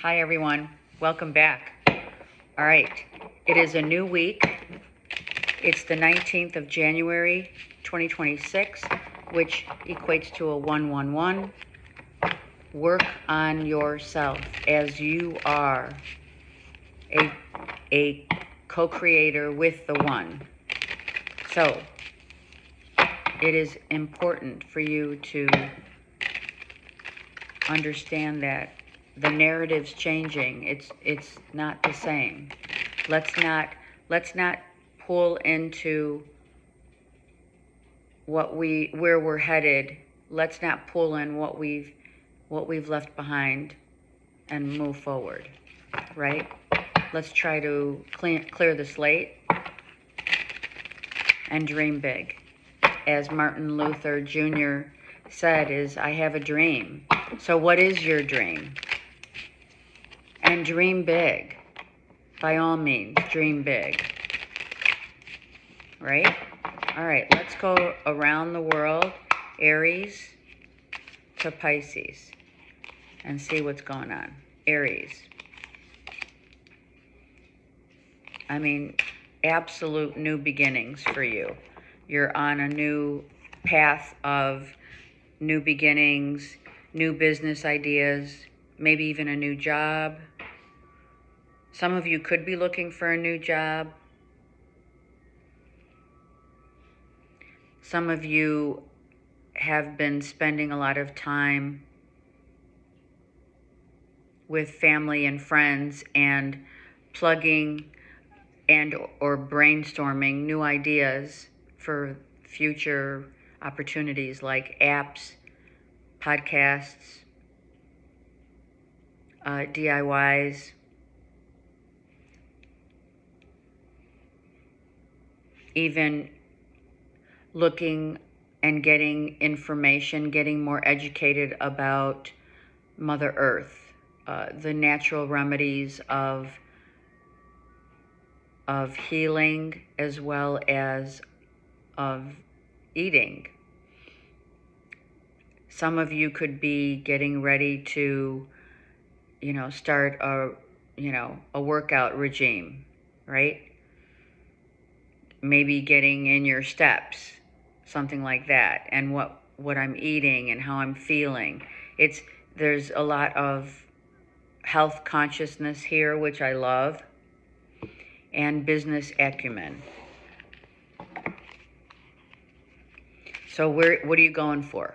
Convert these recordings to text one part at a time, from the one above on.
Hi, everyone. Welcome back. All right. It is a new week. It's the 19th of January, 2026, which equates to a 111. Work on yourself as you are a co-creator with the one. So it is important for you to understand that the narrative's changing. It's not the same. Let's not pull into where we're headed. Let's not pull in what we've left behind and move forward, right? Let's try to clear the slate and dream big. As Martin Luther Jr. said, I have a dream. So what is your dream? And dream big. By all means, dream big. Right? All right, let's go around the world, Aries to Pisces, and see what's going on. Aries. I mean, absolute new beginnings for you. You're on a new path of new beginnings, new business ideas, maybe even a new job. Some of you could be looking for a new job. Some of you have been spending a lot of time with family and friends and plugging and or brainstorming new ideas for future opportunities like apps, podcasts, DIYs, even looking and getting information, getting more educated about Mother Earth, the natural remedies of healing as well as of eating. Some of you could be getting ready to, start a workout regime, right? Maybe getting in your steps, something like that, and what I'm eating and how I'm feeling. There's a lot of health consciousness here, which I love, and business acumen. So what are you going for?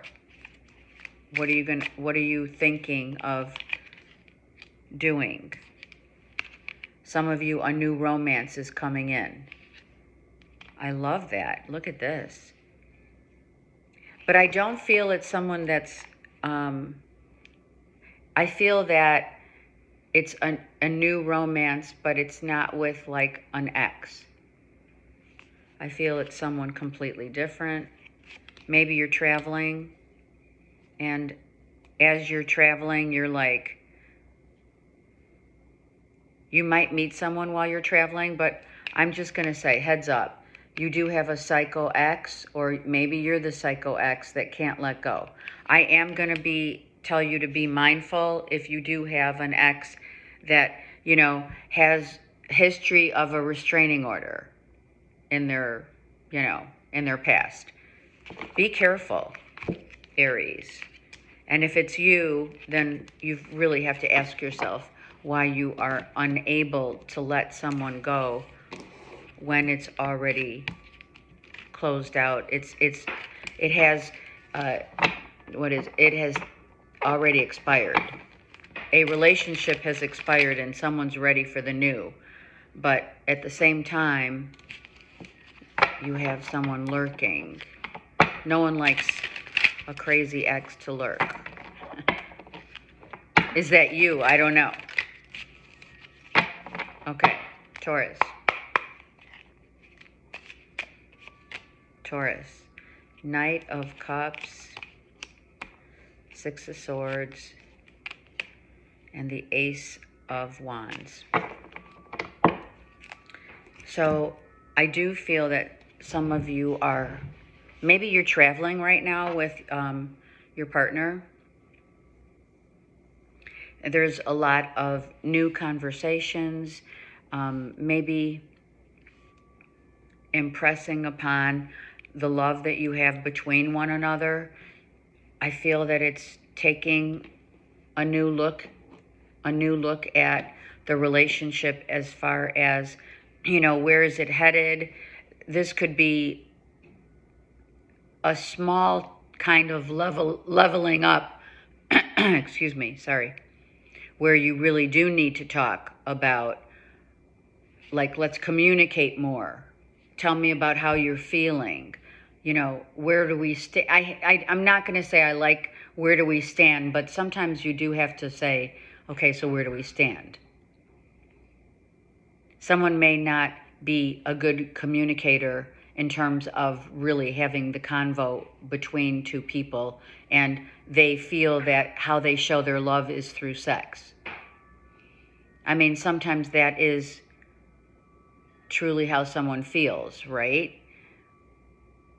What are you thinking of doing? Some of you, a new romance is coming in. I love that. Look at this. But I don't feel it's someone that's, I feel that it's a new romance, but it's not with like an ex. I feel it's someone completely different. Maybe you're traveling, and as you're traveling, you're like, you might meet someone while you're traveling, but I'm just going to say, heads up, you do have a psycho ex, or maybe you're the psycho ex that can't let go. I am going to tell you to be mindful if you do have an ex that, has history of a restraining order in their, in their past. Be careful, Aries. And if it's you, then you really have to ask yourself why you are unable to let someone go when it's already closed out. It has already expired. A relationship has expired and someone's ready for the new. But at the same time, you have someone lurking. No one likes a crazy ex to lurk. Is that you? I don't know. Okay, Taurus. Taurus. Knight of Cups, Six of Swords, and the Ace of Wands. So I do feel that some of you are, maybe you're traveling right now with your partner. there's a lot of new conversations, maybe impressing upon the love that you have between one another. I feel that it's taking a new look at the relationship as far as, where is it headed? This could be a small kind of leveling up, excuse me, sorry, where you really do need to talk about, like, let's communicate more. Tell me about how you're feeling. Where do we stay? I'm not going to say I like where do we stand, but sometimes you do have to say, okay, so where do we stand? Someone may not be a good communicator in terms of really having the convo between two people, and they feel that how they show their love is through sex. I mean, sometimes that is truly how someone feels, right?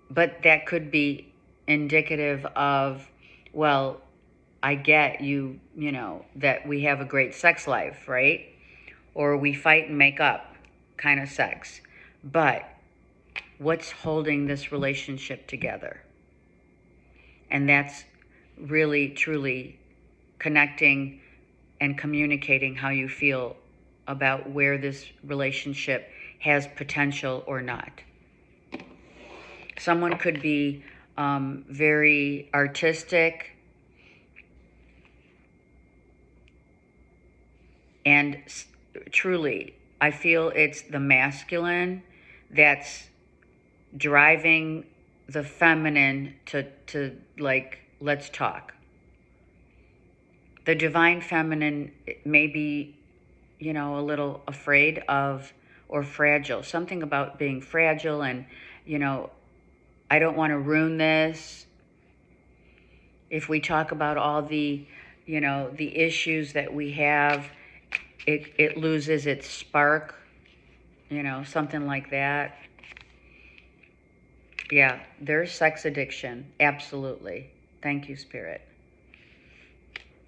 But that could be indicative of, well, I get you, that we have a great sex life, right? Or we fight and make up kind of sex. But what's holding this relationship together? And that's really, truly connecting and communicating how you feel about where this relationship has potential or not. Someone could be very artistic and truly, I feel it's the masculine that's driving the feminine to like, let's talk. The divine feminine may be, a little afraid of or fragile. Something about being fragile and, I don't want to ruin this. If we talk about all the, the issues that we have, it loses its spark, something like that. Yeah, there's sex addiction. Absolutely. Thank you, Spirit.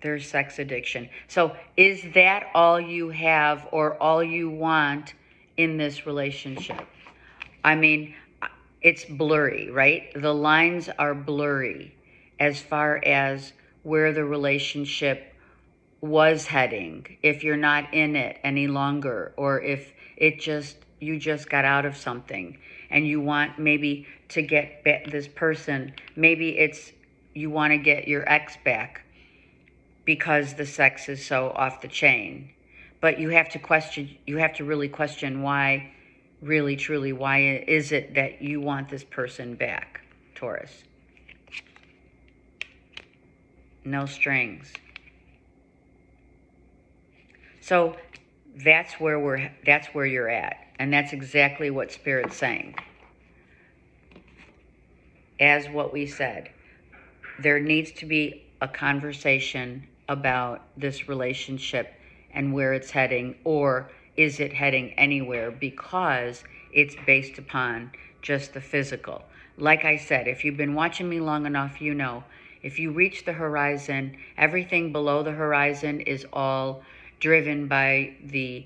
There's sex addiction. So is that all you have or all you want in this relationship? I mean, it's blurry, right? The lines are blurry as far as where the relationship was heading, if you're not in it any longer, or if you just got out of something and you want maybe to get back this person. Maybe it's you want to get your ex back because the sex is so off the chain. But you have to really question why, really truly, why is it that you want this person back, Taurus? No strings. So that's where you're at. And that's exactly what Spirit's saying. As what we said, there needs to be a conversation about this relationship and where it's heading, or is it heading anywhere, because it's based upon just the physical. Like I said, if you've been watching me long enough, you know, if you reach the horizon, everything below the horizon is all driven by the,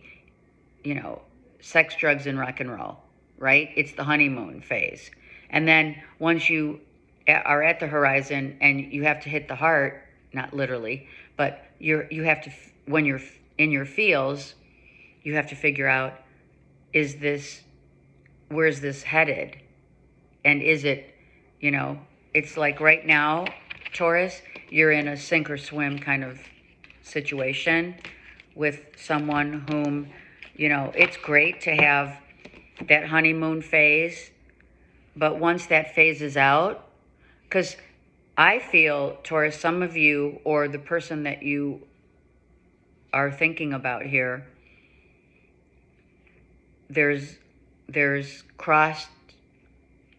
sex, drugs, and rock and roll, right? It's the honeymoon phase. And then once you are at the horizon and you have to hit the heart, not literally, but you have to, when you're in your feels, you have to figure out, where's this headed? And is it, it's like right now, Taurus, you're in a sink or swim kind of situation with someone whom, it's great to have that honeymoon phase, but once that phase is out, because I feel, Taurus, some of you, or the person that you are thinking about here, there's crossed,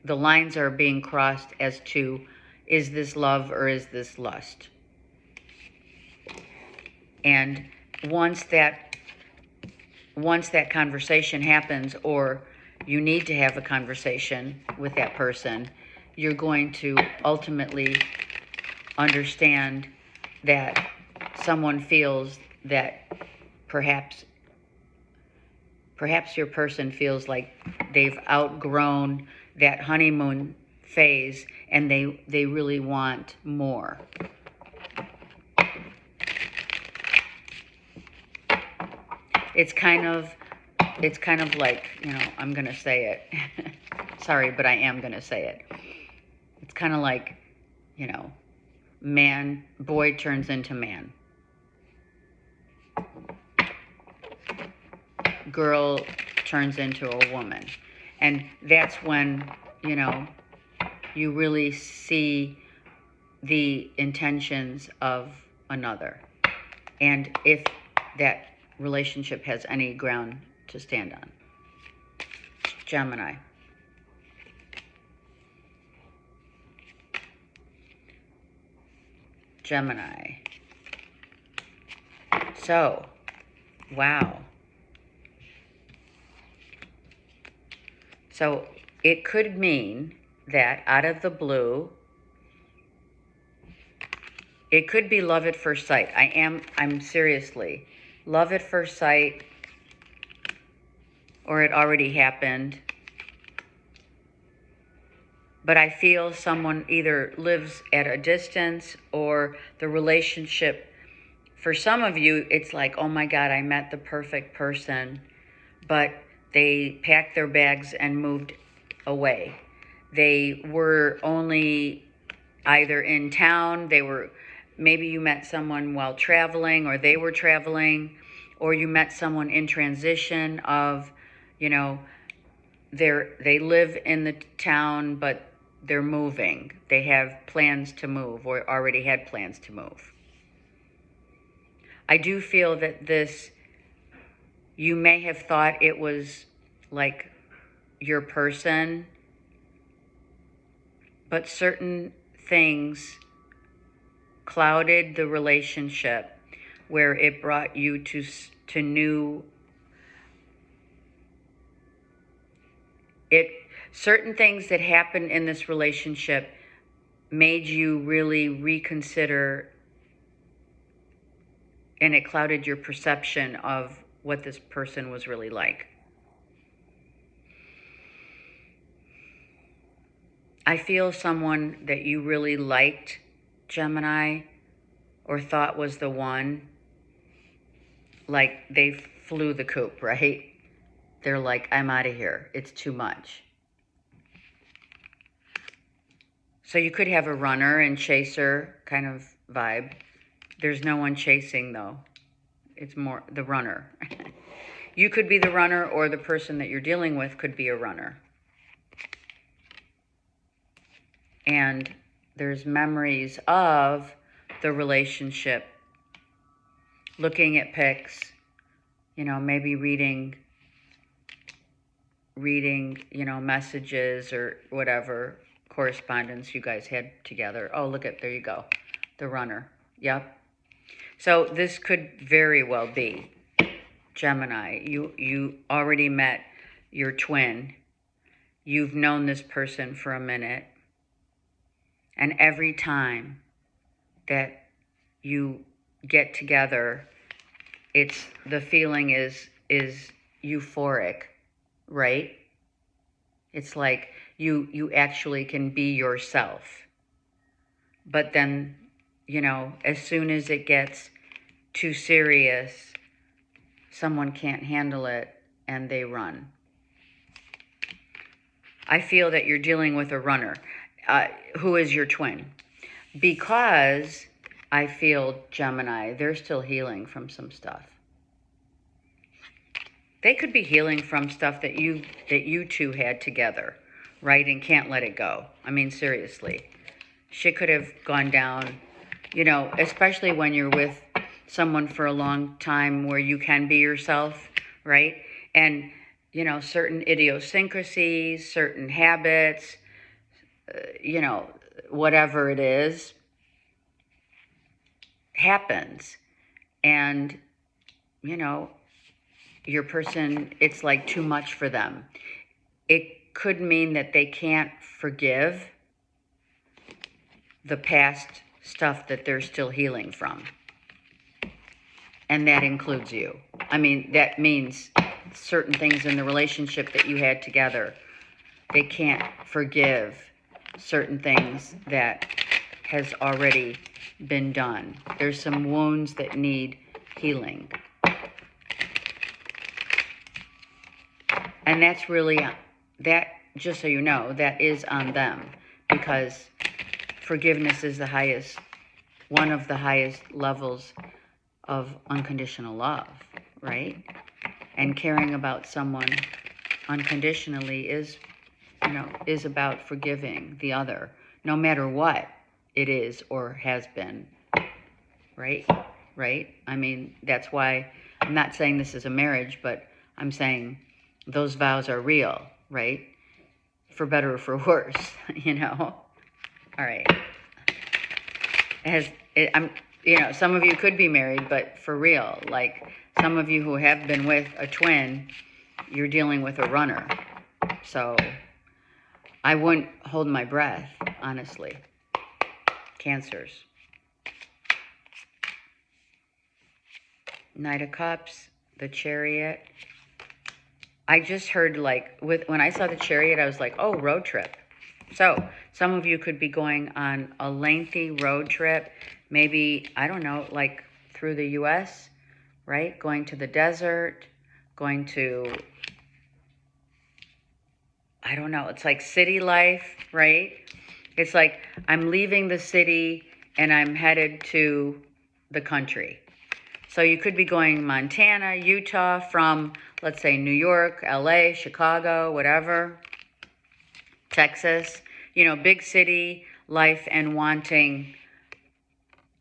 the lines are being crossed as to, is this love or is this lust? And once that conversation happens, or you need to have a conversation with that person, you're going to ultimately understand that someone feels that perhaps your person feels like they've outgrown that honeymoon phase and they really want more. It's kind of like, I'm going to say it. Sorry, but I am going to say it. It's kind of like, boy turns into man. Girl turns into a woman. And that's when, you really see the intentions of another. And if that relationship has any ground to stand on. Gemini. Gemini. So, wow. So it could mean that out of the blue, it could be love at first sight. I'm seriously, love at first sight, or it already happened. But I feel someone either lives at a distance or the relationship, for some of you, it's like, oh my God, I met the perfect person, but they packed their bags and moved away. They were only either in town, maybe you met someone while traveling, or they were traveling, or you met someone in transition of, they live in the town, but they're moving. They have plans to move or already had plans to move. I do feel that you may have thought it was like your person, but certain things clouded the relationship where it brought you to new, certain things that happened in this relationship made you really reconsider, and it clouded your perception of what this person was really like. I feel someone that you really liked, Gemini, or thought was the one, like they flew the coop, right? They're like, I'm out of here. It's too much. So you could have a runner and chaser kind of vibe. There's no one chasing, though. It's more the runner. You could be the runner, or the person that you're dealing with could be a runner. And there's memories of the relationship, looking at pics, maybe reading, messages or whatever correspondence you guys had together. Oh, there you go. The runner. Yep. So this could very well be Gemini. You already met your twin. You've known this person for a minute. And every time that you get together, the feeling is euphoric, right? It's like you actually can be yourself. But then, as soon as it gets too serious, someone can't handle it and they run. I feel that you're dealing with a runner who is your twin, because I feel, Gemini, they're still healing from some stuff. They could be healing from stuff that you two had together, right? And can't let it go. I mean, seriously. Shit could have gone down, especially when you're with someone for a long time where you can be yourself, right? And, certain idiosyncrasies, certain habits, whatever it is, happens. And, your person, it's like too much for them. It could mean that they can't forgive the past stuff that they're still healing from. And that includes you. I mean, that means certain things in the relationship that you had together. They can't forgive certain things that has already been done. There's some wounds that need healing. And that's really, that, just so you know, that is on them, because forgiveness is the highest, one of the highest levels of unconditional love, right? And caring about someone unconditionally is, is about forgiving the other, no matter what it is or has been, right? Right? I mean, that's why I'm not saying this is a marriage, but I'm saying those vows are real, right? For better or for worse, All right. Some of you could be married, but for real, like some of you who have been with a twin, you're dealing with a runner. So I wouldn't hold my breath, honestly. Cancers. Knight of Cups, the Chariot. I just heard, like, when I saw the Chariot, I was like, oh, road trip. So some of you could be going on a lengthy road trip, maybe, I don't know, like through the U.S., right? Going to the desert, going to, I don't know, it's like city life, right? It's like I'm leaving the city and I'm headed to the country. So you could be going Montana, Utah, from, let's say, New York, LA, Chicago, whatever, Texas, big city life, and wanting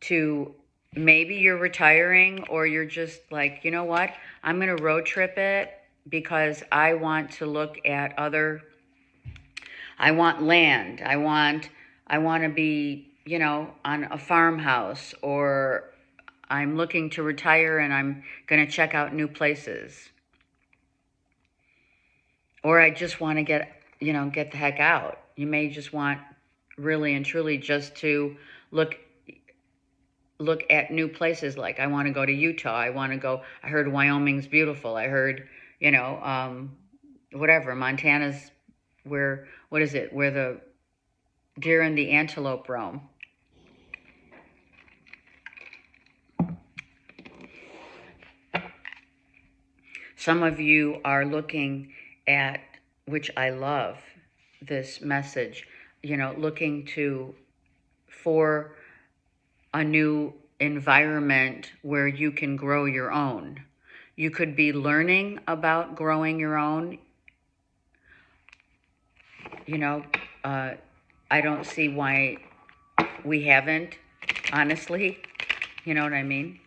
to, maybe you're retiring, or you're just like, you know what, I'm going to road trip it because I want to look at I want land. I want to be, on a farmhouse, or I'm looking to retire and I'm going to check out new places. Or I just want to get the heck out. You may just want really and truly just to look at new places. Like, I want to go to Utah. I heard Wyoming's beautiful. I heard, whatever, Montana's where the deer and the antelope roam. Some of you are looking at, which I love this message, looking for a new environment where you can grow your own. You could be learning about growing your own. I don't see why we haven't, honestly. You know what I mean?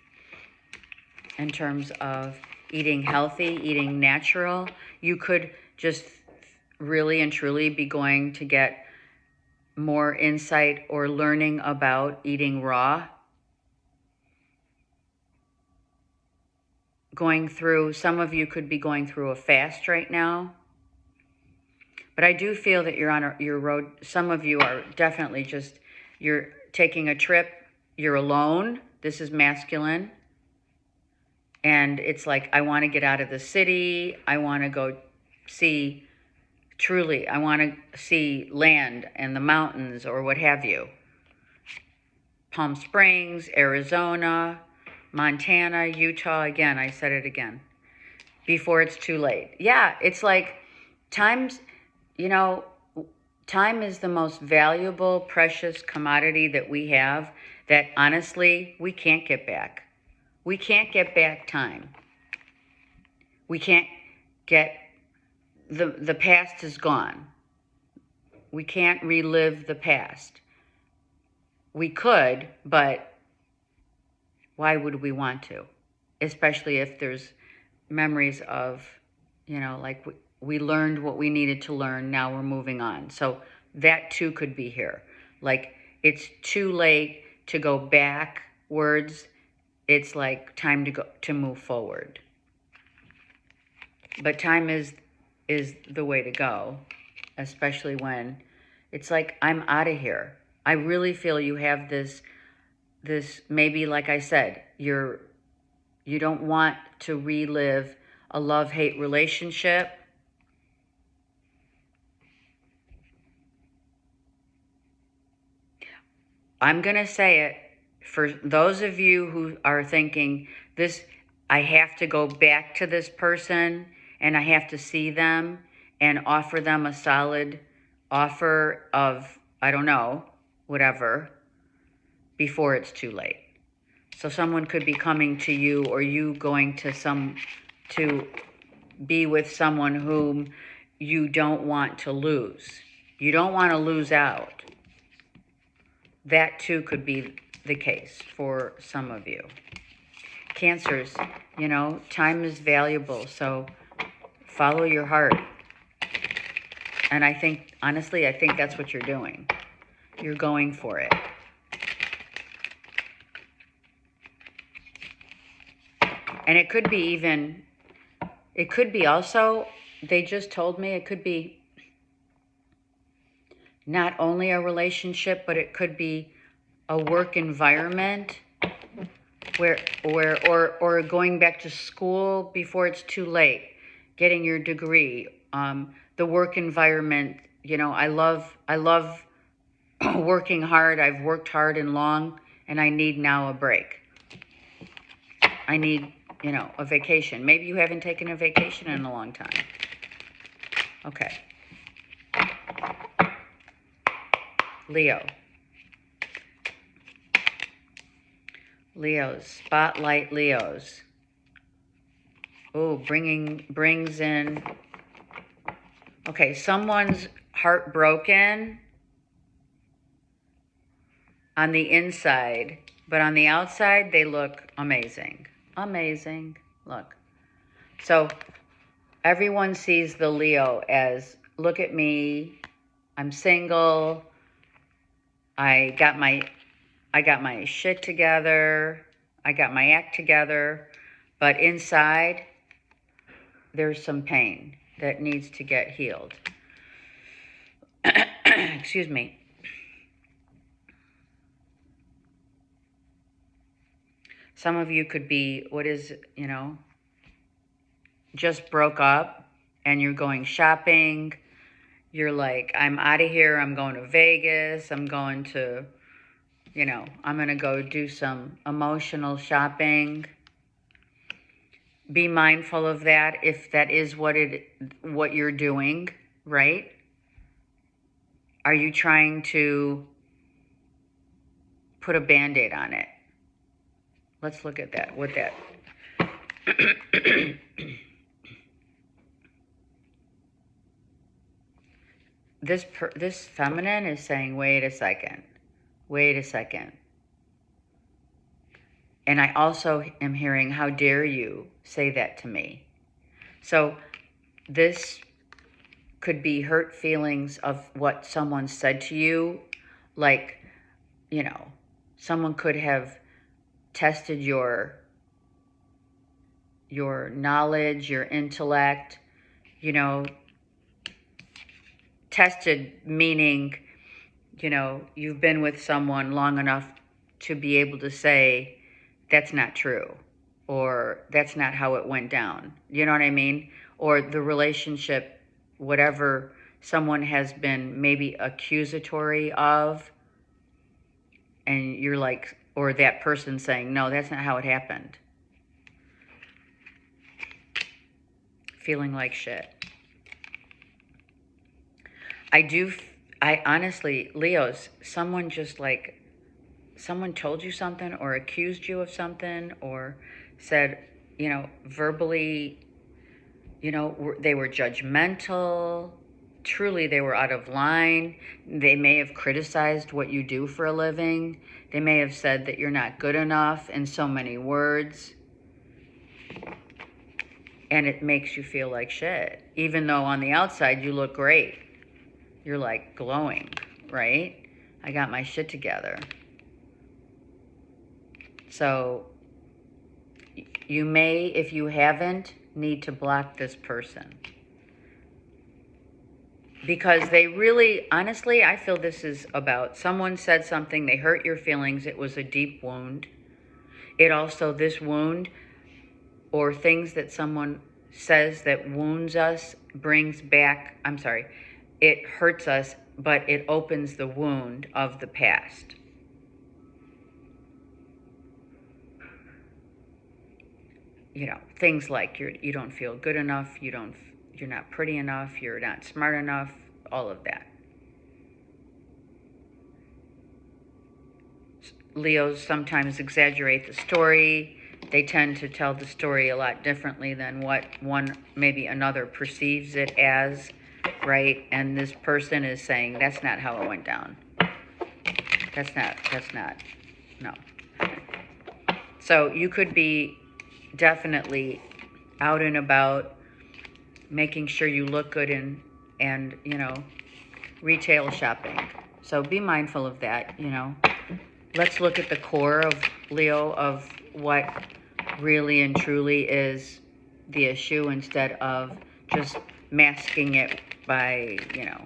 In terms of eating healthy, eating natural, you could just really and truly be going to get more insight or learning about eating raw. Some of you could be going through a fast right now. But I do feel that you're on your road. Some of you are definitely you're taking a trip. You're alone. This is masculine. And it's like, I want to get out of the city. I want to go I want to see land and the mountains, or what have you. Palm Springs, Arizona, Montana, Utah. Again, I said it again. Before it's too late. Yeah, it's like time is the most valuable, precious commodity that we have, that honestly, we can't get back. We can't get back time. We can't get, the past is gone. We can't relive the past. We could, but why would we want to? Especially if there's memories of, like we learned what we needed to learn, now we're moving on. So that too could be here. Like, it's too late to go backwards. It's like time to move forward. But time is the way to go, especially when it's like, I'm out of here. I really feel you have this maybe, like I said, you're You don't want to relive a love-hate relationship. I'm going to say it for those of you who are thinking this, I have to go back to this person and I have to see them and offer them a solid offer of, I don't know, whatever, before it's too late. So someone could be coming to you, or you going to be with someone whom you don't want to lose. You don't want to lose out. That too could be the case for some of you. Cancers, you know, time is valuable, so follow your heart. And I think, honestly, I think that's what you're doing. You're going for it. And it could be even, it could be also, they just told me it could be not only a relationship, but it could be a work environment where or going back to school before it's too late, getting your degree. The work environment, you know, I love working hard. I've worked hard and long, and I need now a break. I need, you know, a vacation. Maybe you haven't taken a vacation in a long time. Okay. Leo. Leos, spotlight Leos. Oh, brings in. Okay, someone's heartbroken on the inside, but on the outside they look amazing. Amazing. Look. So everyone sees the Leo as, look at me, I'm single, I got my shit together, I got my act together, but inside there's some pain that needs to get healed. Excuse me. Some of you could be, you know, just broke up and you're going shopping. You're like, I'm out of here. I'm going to Vegas. I'm going to, you know, I'm going to go do some emotional shopping. Be mindful of that if that is what you're doing, right? Are you trying to put a Band-Aid on it? Let's look at that. What that... This feminine is saying, wait a second. Wait a second. And I also am hearing, how dare you say that to me? So this could be hurt feelings of what someone said to you. Like, you know, someone could have tested your knowledge, your intellect, you know, tested meaning, you know, you've been with someone long enough to be able to say, that's not true, or that's not how it went down. You know what I mean? Or the relationship, whatever someone has been maybe accusatory of, and you're like, or that person saying, no, that's not how it happened. Feeling like shit. I honestly, Leos, someone told you something or accused you of something or said, you know, verbally, you know, they were judgmental. Truly, they were out of line. They may have criticized what you do for a living. They may have said that you're not good enough in so many words. And it makes you feel like shit. Even though on the outside you look great. You're like glowing, right? I got my shit together. So you may, if you haven't, need to block this person. Because they really, honestly, I feel this is about someone said something, they hurt your feelings, it was a deep wound. It also, this wound or things that someone says that wounds us, it hurts us, but it opens the wound of the past. You know, things like you don't feel good enough, you're not pretty enough, you're not smart enough, all of that. Leos sometimes exaggerate the story. They tend to tell the story a lot differently than what maybe another perceives it as, right? And this person is saying, that's not how it went down. That's not, no. So you could be definitely out and about, making sure you look good and you know, retail shopping. So be mindful of that, you know. Let's look at the core of Leo, of what really and truly is the issue, instead of just masking it by, you know,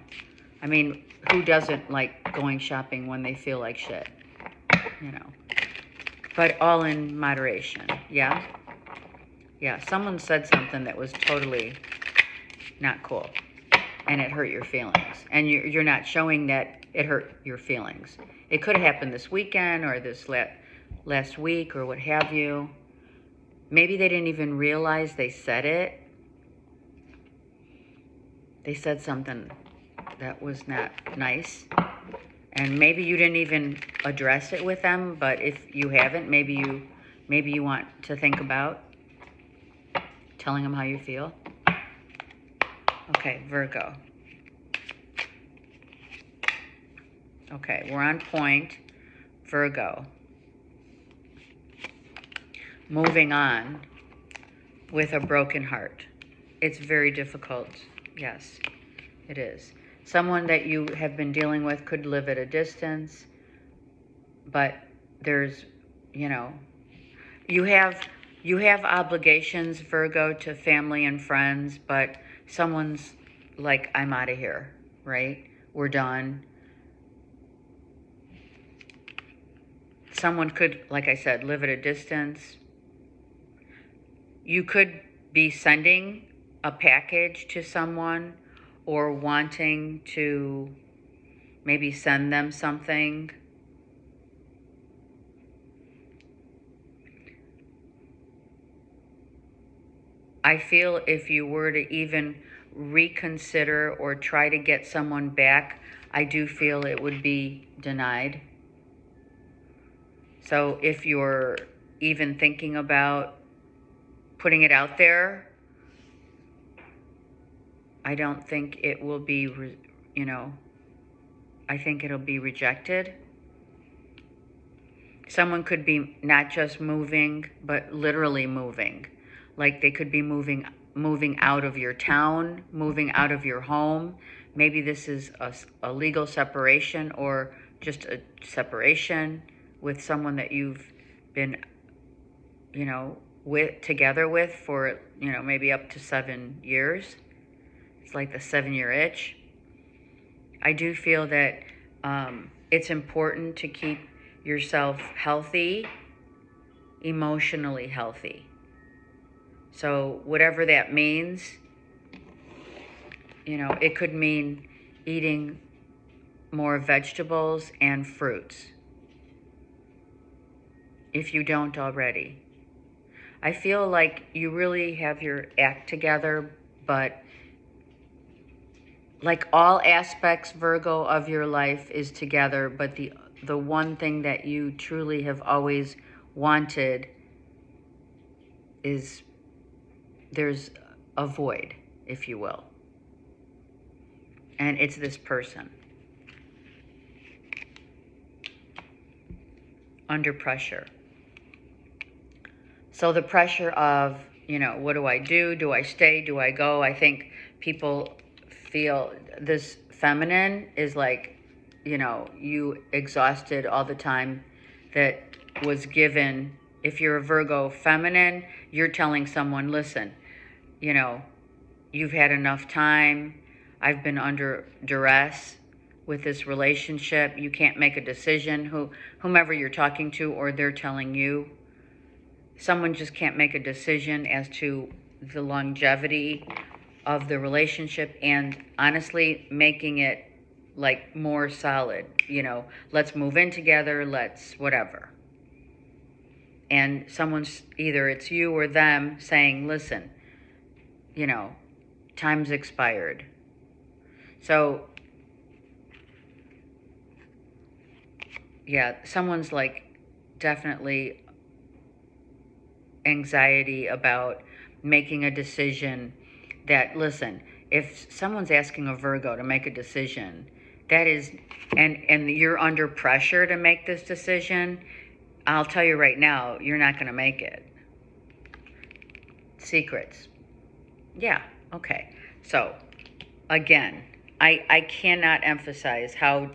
I mean, who doesn't like going shopping when they feel like shit, you know? But all in moderation, yeah? Yeah, someone said something that was totally not cool, and it hurt your feelings. And you're not showing that it hurt your feelings. It could have happened this weekend or this last week or what have you. Maybe they didn't even realize they said it. They said something that was not nice. And maybe you didn't even address it with them, but if you haven't, maybe you want to think about telling them how you feel. Okay, Virgo. Okay, we're on point. Virgo. Moving on with a broken heart. It's very difficult. Yes, it is. Someone that you have been dealing with could live at a distance, but there's, you know, you have obligations, Virgo, to family and friends, but someone's like, I'm out of here, right? We're done. Someone could, like I said, live at a distance. You could be sending a package to someone or wanting to maybe send them something. I feel if you were to even reconsider or try to get someone back, I do feel it would be denied. So if you're even thinking about putting it out there, I don't think it will be, you know, I think it'll be rejected. Someone could be not just moving, but literally moving. Like they could be moving out of your town, moving out of your home. Maybe this is a legal separation or just a separation with someone that you've been, you know, together with for, you know, maybe up to 7 years. It's like the 7-year itch. I do feel that it's important to keep yourself healthy, emotionally healthy. So whatever that means, you know, it could mean eating more vegetables and fruits if you don't already. I feel like you really have your act together, but like all aspects, Virgo, of your life is together, but the one thing that you truly have always wanted is there's a void, if you will. And it's this person. Under pressure. So the pressure of, you know, what do I do? Do I stay? Do I go? I think people feel this feminine is like, you know, you exhausted all the time that was given. If you're a Virgo feminine, you're telling someone, listen, you know, you've had enough time. I've been under duress with this relationship. You can't make a decision, whomever you're talking to, or they're telling you. someone just can't make a decision as to the longevity of the relationship, and honestly making it like more solid, let's move in together, let's whatever. And someone's, either it's you or them, saying, listen, time's expired. So yeah, someone's like definitely anxiety about making a decision that, listen, if someone's asking a Virgo to make a decision, that is, and you're under pressure to make this decision, I'll tell you right now, you're not going to make it. Secrets. Yeah, okay. So, again, I cannot emphasize how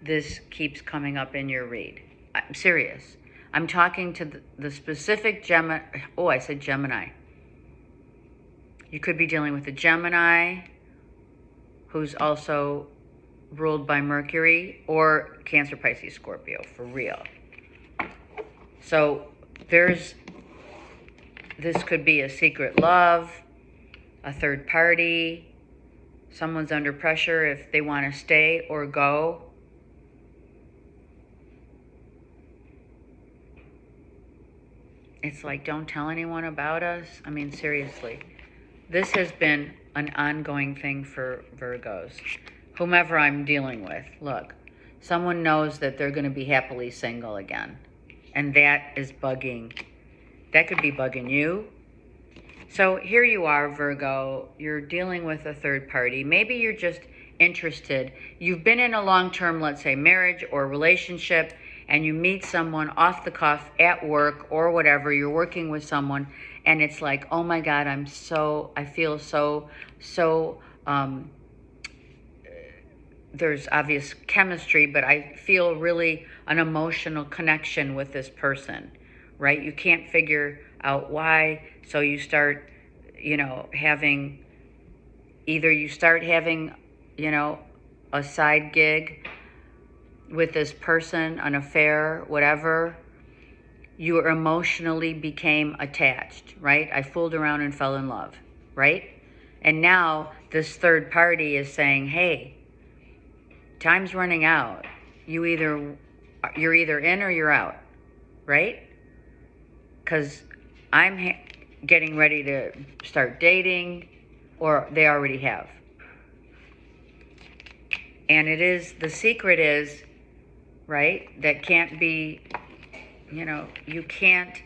this keeps coming up in your read. I'm serious. I'm talking to the specific Gemini. Oh, I said Gemini. You could be dealing with a Gemini who's also ruled by Mercury, or Cancer, Pisces, Scorpio, for real. So this could be a secret love, a third party, someone's under pressure if they want to stay or go. It's like, don't tell anyone about us. I mean, seriously. This has been an ongoing thing for Virgos. Whomever I'm dealing with, look, someone knows that they're going to be happily single again. And that is bugging. That could be bugging you. So here you are, Virgo. You're dealing with a third party. Maybe you're just interested. You've been in a long-term, let's say, marriage or relationship, and you meet someone off the cuff at work or whatever. You're working with someone, and it's like, oh my God, I feel so, there's obvious chemistry, but I feel really an emotional connection with this person, right? You can't figure out why, so you start, having a side gig with this person, an affair, whatever. You emotionally became attached, right? I fooled around and fell in love, right? And now this third party is saying, hey, time's running out. You're either in or you're out, right? Because I'm getting ready to start dating, or they already have. And the secret is, right, that can't be, you can't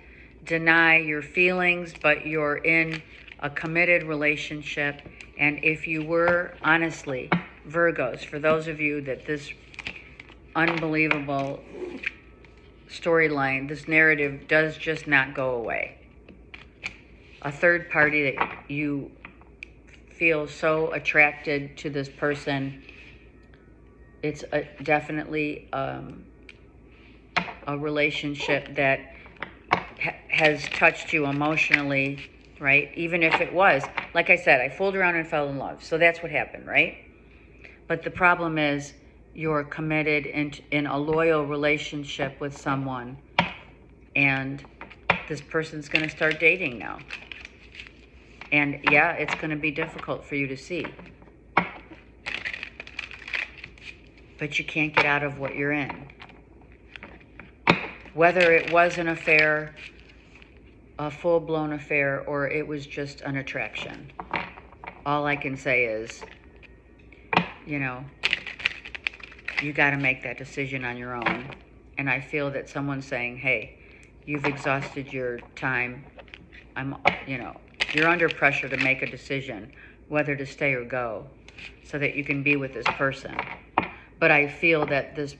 deny your feelings, but you're in a committed relationship. And if you were, honestly, Virgos, for those of you that this unbelievable storyline, this narrative does just not go away. A third party that you feel so attracted to this person, it's definitely a relationship that has touched you emotionally, right? Even if it was, like I said, I fooled around and fell in love. So that's what happened, right? But the problem is you're committed in a loyal relationship with someone, and this person's going to start dating now. And yeah, it's going to be difficult for you to see. But you can't get out of what you're in. Whether it was an affair, a full-blown affair, or it was just an attraction. All I can say is, you got to make that decision on your own. And I feel that someone's saying, hey, you've exhausted your time. You're under pressure to make a decision whether to stay or go so that you can be with this person. But I feel that this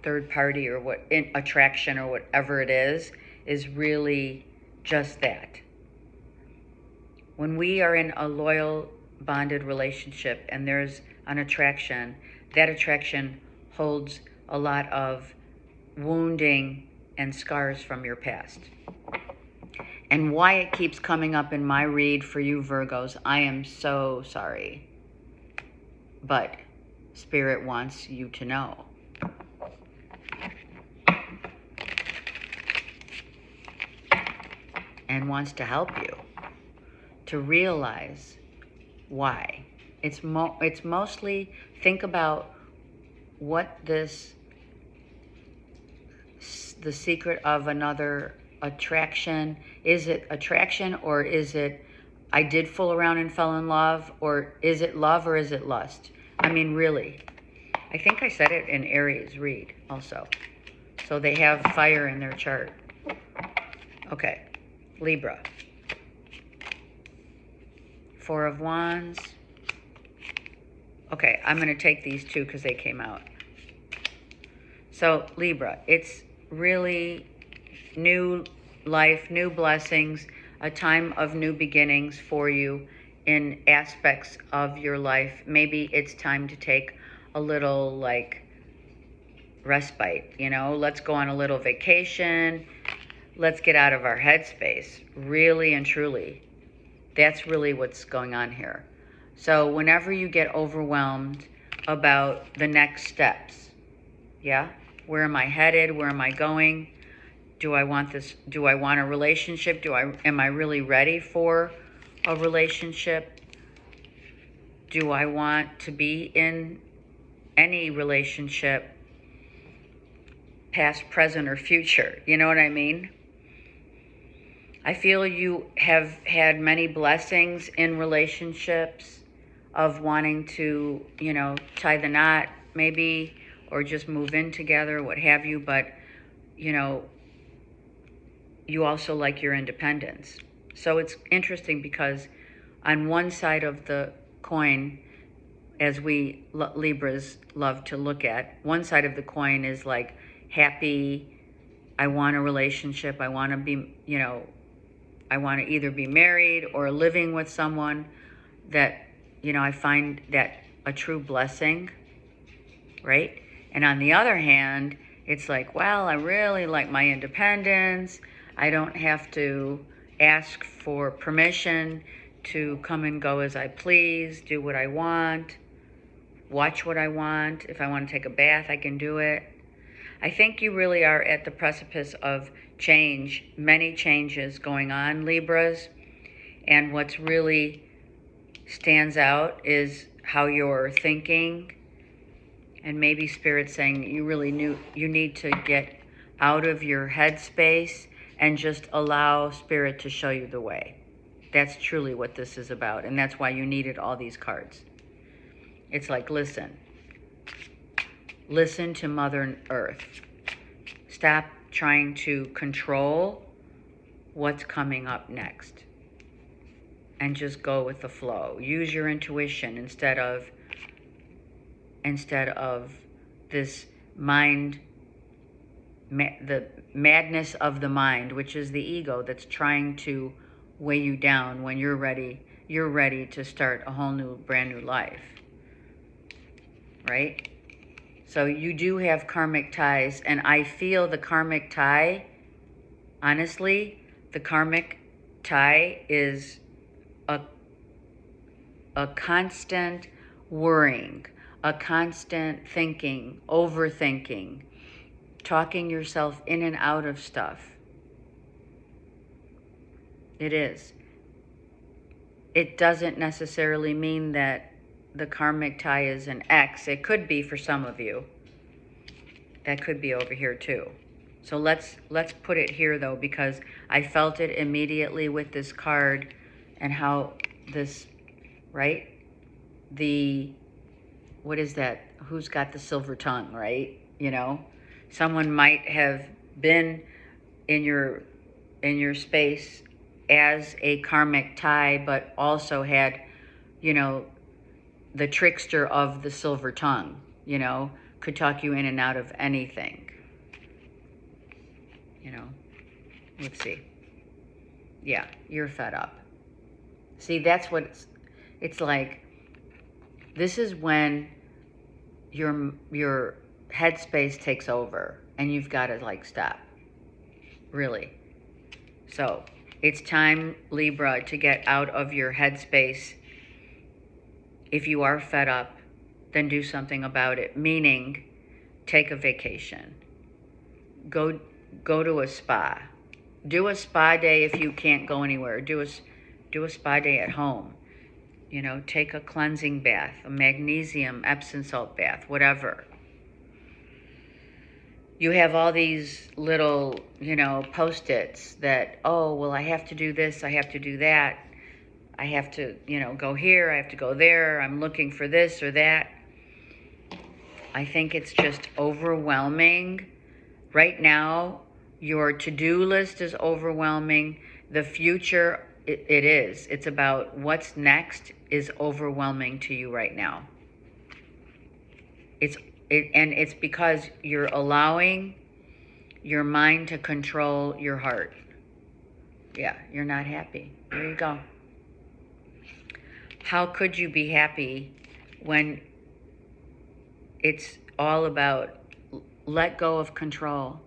third party or attraction or whatever it is really just that. When we are in a loyal, bonded relationship and there's an attraction, that attraction holds a lot of wounding and scars from your past. And why it keeps coming up in my read for you Virgos, I am so sorry. But Spirit wants you to know. and wants to help you to realize why. It's mostly think about what the secret of another attraction. Is it attraction, or is it I did fool around and fell in love, or is it love, or is it lust? I mean, really. I think I said it in Aries read also. So they have fire in their chart. Okay, Libra. Four of Wands. Okay, I'm going to take these two because they came out. So, Libra, it's really new life, new blessings, a time of new beginnings for you in aspects of your life. Maybe it's time to take a little, like, respite, you know? Let's go on a little vacation. Let's get out of our headspace, really and truly. That's really what's going on here. So whenever you get overwhelmed about the next steps, yeah? Where am I headed? Where am I going? Do I want this? Do I want a relationship? Am I really ready for a relationship? Do I want to be in any relationship, past, present, or future? You know what I mean? I feel you have had many blessings in relationships of wanting to, you know, tie the knot maybe, or just move in together, what have you. But, you know, you also like your independence. So it's interesting because on one side of the coin, as we Libras love to look at, one side of the coin is like happy, I want a relationship, I want to be, you know, I want to either be married or living with someone that, you know, I find that a true blessing, right? And on the other hand, it's like, well, I really like my independence. I don't have to ask for permission to come and go as I please, do what I want, watch what I want. If I want to take a bath, I can do it. I think you really are at the precipice of change, many changes going on, Libras. And what's really stands out is how you're thinking. And maybe Spirit saying you need to get out of your headspace and just allow Spirit to show you the way. That's truly what this is about. And that's why you needed all these cards. It's like, listen to Mother Earth. Stop trying to control what's coming up next. And just go with the flow. Use your intuition instead of this mind, the madness of the mind, which is the ego that's trying to weigh you down when you're ready to start a whole new, brand new life. Right? So you do have karmic ties, and I feel the karmic tie, honestly, the karmic tie is a constant worrying, a constant thinking, overthinking, talking yourself in and out of stuff. It is. It doesn't necessarily mean that the karmic tie is an X. It could be for some of you. That could be over here too. So let's put it here though, because I felt it immediately with this card and how this, right? What is that? Who's got the silver tongue, right? You know, someone might have been in your space as a karmic tie, but also had, you know, the trickster of the silver tongue, you know, could talk you in and out of anything. You know, let's see. Yeah, you're fed up. See, that's what it's like. This is when your headspace takes over and you've got to like stop. Really. So it's time, Libra, to get out of your headspace. If you are fed up, then do something about it. Meaning, take a vacation. Go to a spa. do a spa day if you can't go anywhere. Do a spa day at home. You know, take a cleansing bath, a magnesium Epsom salt bath, whatever. You have all these little, you know, Post-its that, oh, well, I have to do this, I have to do that. I have to, you know, go here, I have to go there, I'm looking for this or that. I think it's just overwhelming. Right now, your to-do list is overwhelming. The future, it is. It's about what's next is overwhelming to you right now. And it's because you're allowing your mind to control your heart. Yeah, you're not happy. There you go. How could you be happy when it's all about let go of control?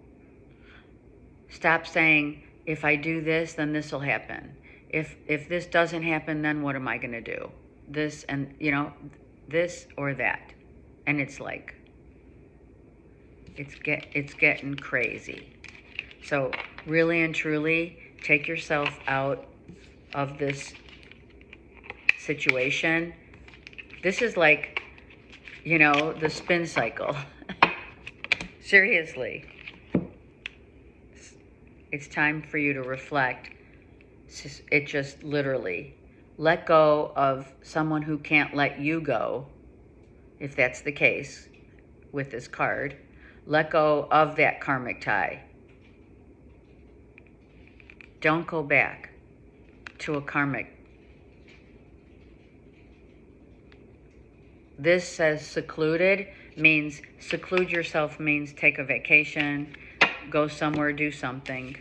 Stop saying, if I do this, then this will happen. If this doesn't happen, then what am I going to do? This and, you know, this or that. And it's like, it's getting crazy. So really and truly, take yourself out of this situation. This is like, you know, the spin cycle. Seriously. It's time for you to reflect. It just literally let go of someone who can't let you go, if that's the case with this card. Let go of that karmic tie. Don't go back to a karmic. This says secluded, means seclude yourself, means take a vacation, go somewhere, do something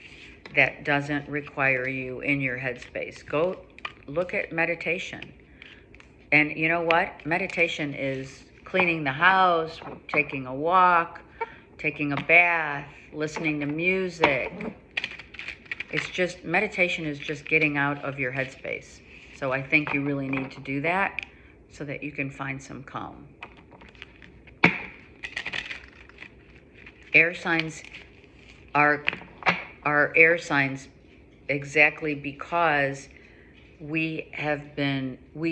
that doesn't require you in your headspace. Go look at meditation. And you know what? Meditation is cleaning the house, taking a walk, taking a bath, listening to music. It's just, meditation is just getting out of your headspace. So I think you really need to do that so that you can find some calm. Air signs are air signs exactly because we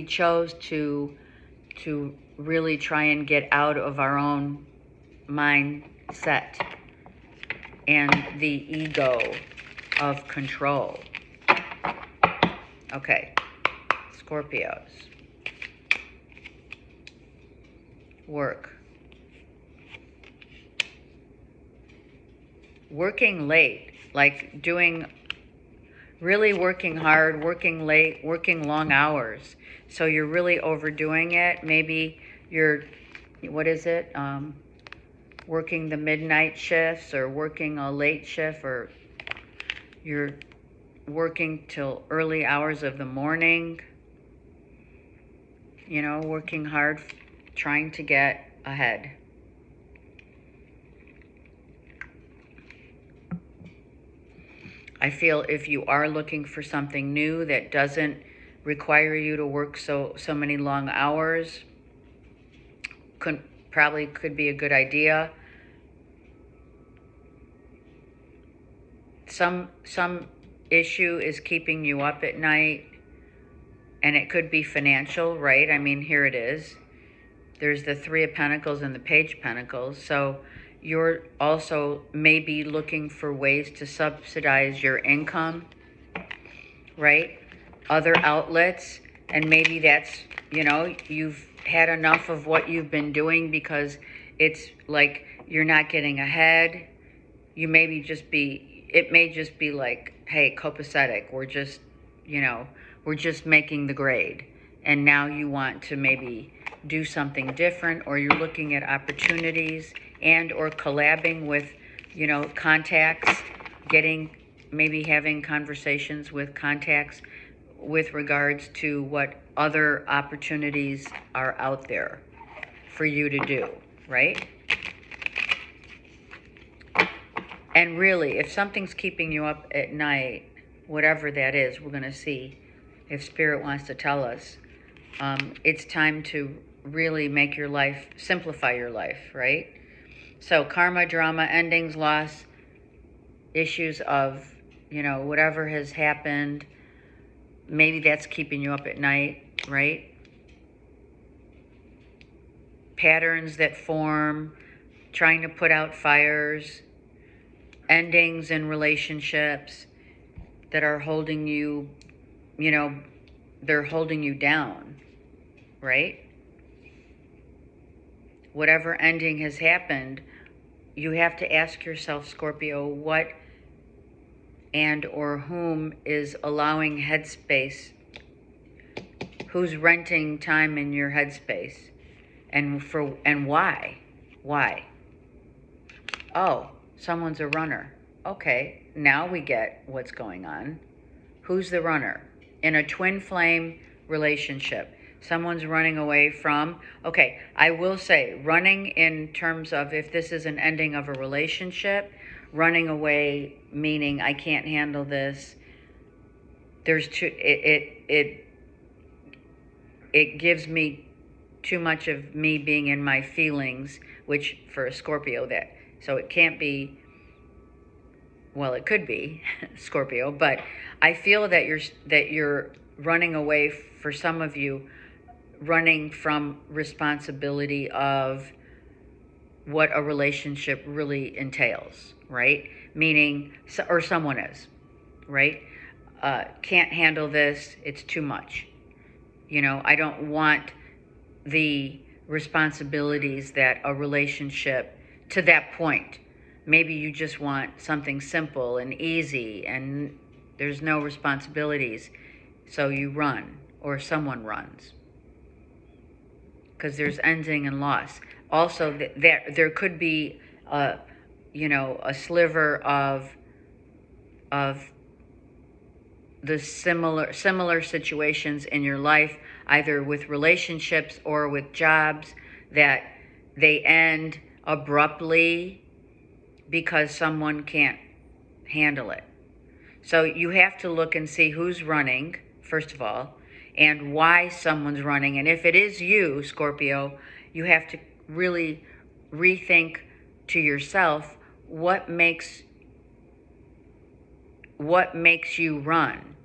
chose to really try and get out of our own mindset and the ego of control. Okay, Scorpios. Work. Working late, like really working hard, working late, working long hours. So you're really overdoing it. Maybe you're, working the midnight shifts or working a late shift, or you're working till early hours of the morning. You know, working hard, trying to get ahead. I feel if you are looking for something new that doesn't require you to work so many long hours, probably could be a good idea. Some issue is keeping you up at night, and it could be financial, right? I mean, here it is. There's the Three of Pentacles and the Page of Pentacles. So you're also maybe looking for ways to subsidize your income, right? Other outlets. And maybe that's, you know, you've had enough of what you've been doing because it's like you're not getting ahead. It may just be like, hey, copacetic, we're just making the grade. And now you want to maybe do something different, or you're looking at opportunities and or collabing with, you know, contacts, maybe having conversations with contacts with regards to what other opportunities are out there for you to do, right? And really, if something's keeping you up at night, whatever that is, we're going to see if Spirit wants to tell us. It's time to really make your life, simplify your life, right? So karma, drama, endings, loss, issues of, whatever has happened, maybe that's keeping you up at night, right? Patterns that form, trying to put out fires, endings in relationships that are holding you, they're holding you down, right? Whatever ending has happened, you have to ask yourself, Scorpio, what and or whom is allowing headspace, who's renting time in your headspace, and why? Why? Oh, someone's a runner. Okay, now we get what's going on. Who's the runner? In a twin flame relationship, someone's running away from, okay, I will say, running in terms of if this is an ending of a relationship, running away meaning I can't handle this. There's too, it gives me too much of me being in my feelings, which for a Scorpio so it can't be, well, it could be Scorpio, but I feel that you're running away, for some of you, running from responsibility of what a relationship really entails, right? Meaning, or someone is, right? Can't handle this, it's too much. I don't want the responsibilities that a relationship, to that point. Maybe you just want something simple and easy and there's no responsibilities. So you run, or someone runs. Because there's ending and loss. Also, there could be a sliver of the similar situations in your life, either with relationships or with jobs, that they end abruptly because someone can't handle it. So you have to look and see who's running, first of all, and why someone's running. And if it is you, Scorpio, you have to really rethink to yourself what makes you run.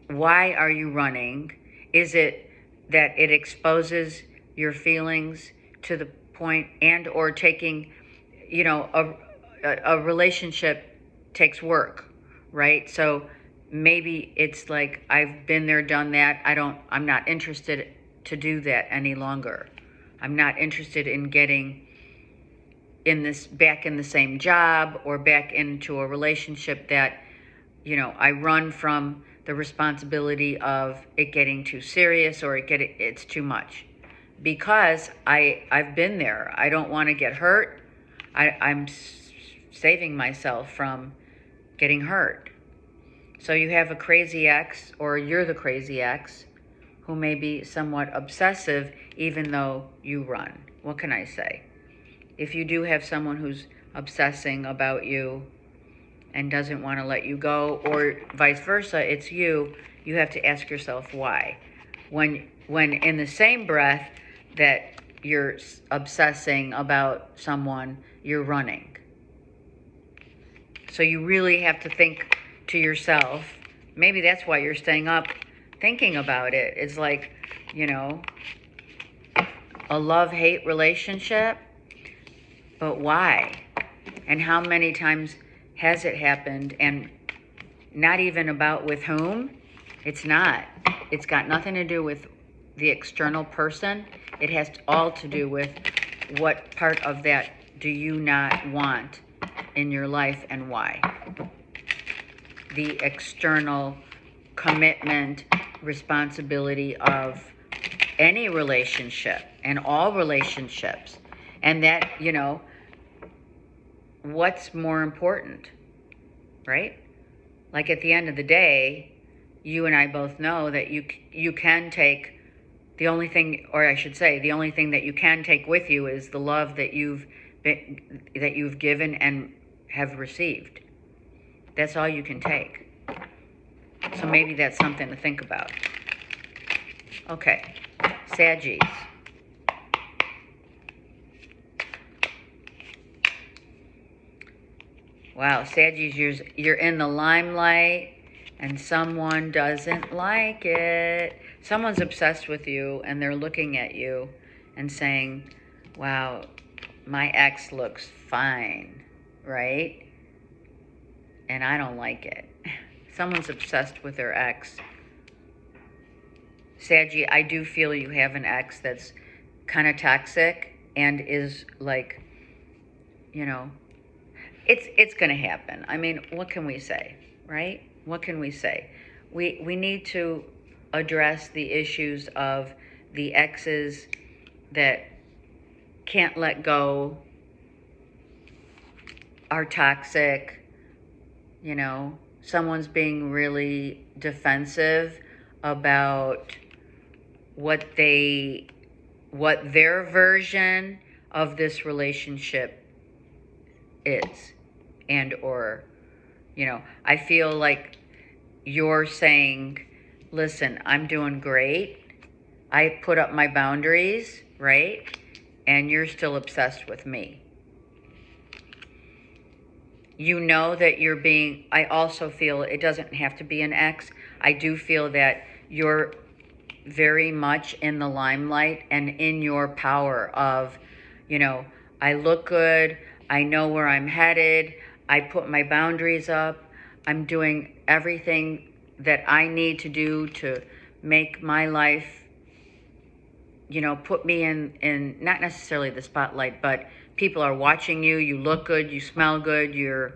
Why are you running? Is it that it exposes your feelings to the point, and or taking, a relationship takes work, right? So maybe it's like, I've been there, done that. I'm not interested to do that any longer. I'm not interested in getting back in the same job or back into a relationship that, I run from the responsibility of it getting too serious, or it's too much. Because I've been there. I don't want to get hurt. I'm saving myself from getting hurt. So you have a crazy ex, or you're the crazy ex, who may be somewhat obsessive even though you run. What can I say? If you do have someone who's obsessing about you and doesn't want to let you go, or vice versa, it's you have to ask yourself why. When in the same breath that you're obsessing about someone, you're running. So you really have to think to yourself, maybe that's why you're staying up thinking about it. It's like, a love-hate relationship, but why? And how many times has it happened? And not even about with whom. It's not. It's got nothing to do with the external person. It has all to do with what part of that do you not want in your life, and why. The external commitment, responsibility of any relationship and all relationships. And that, what's more important, right? Like at the end of the day, you and I both know that you can take the only thing, or I should say, the only thing that you can take with you is the love that you've given and have received. That's all you can take. So maybe that's something to think about. Okay, Saggies. Wow, Sagittarius, you're in the limelight and someone doesn't like it. Someone's obsessed with you and they're looking at you and saying, wow, my ex looks fine, right? And I don't like it. Someone's obsessed with their ex. Saggy, I do feel you have an ex that's kind of toxic and is like, you know, it's going to happen. I mean, what can we say, right? What can we say? We need to address the issues of the exes that can't let go, are toxic, you know, someone's being really defensive about what their version of this relationship is, and or, you know, I feel like you're saying, listen, I'm doing great, I put up my boundaries, right? And you're still obsessed with me. You know that you're being, I also feel it doesn't have to be an ex. I do feel that you're very much in the limelight and in your power of, you know, I look good, I know where I'm headed, I put my boundaries up, I'm doing everything that I need to do to make my life, you know, put me in not necessarily the spotlight, but people are watching you, you look good, you smell good, you're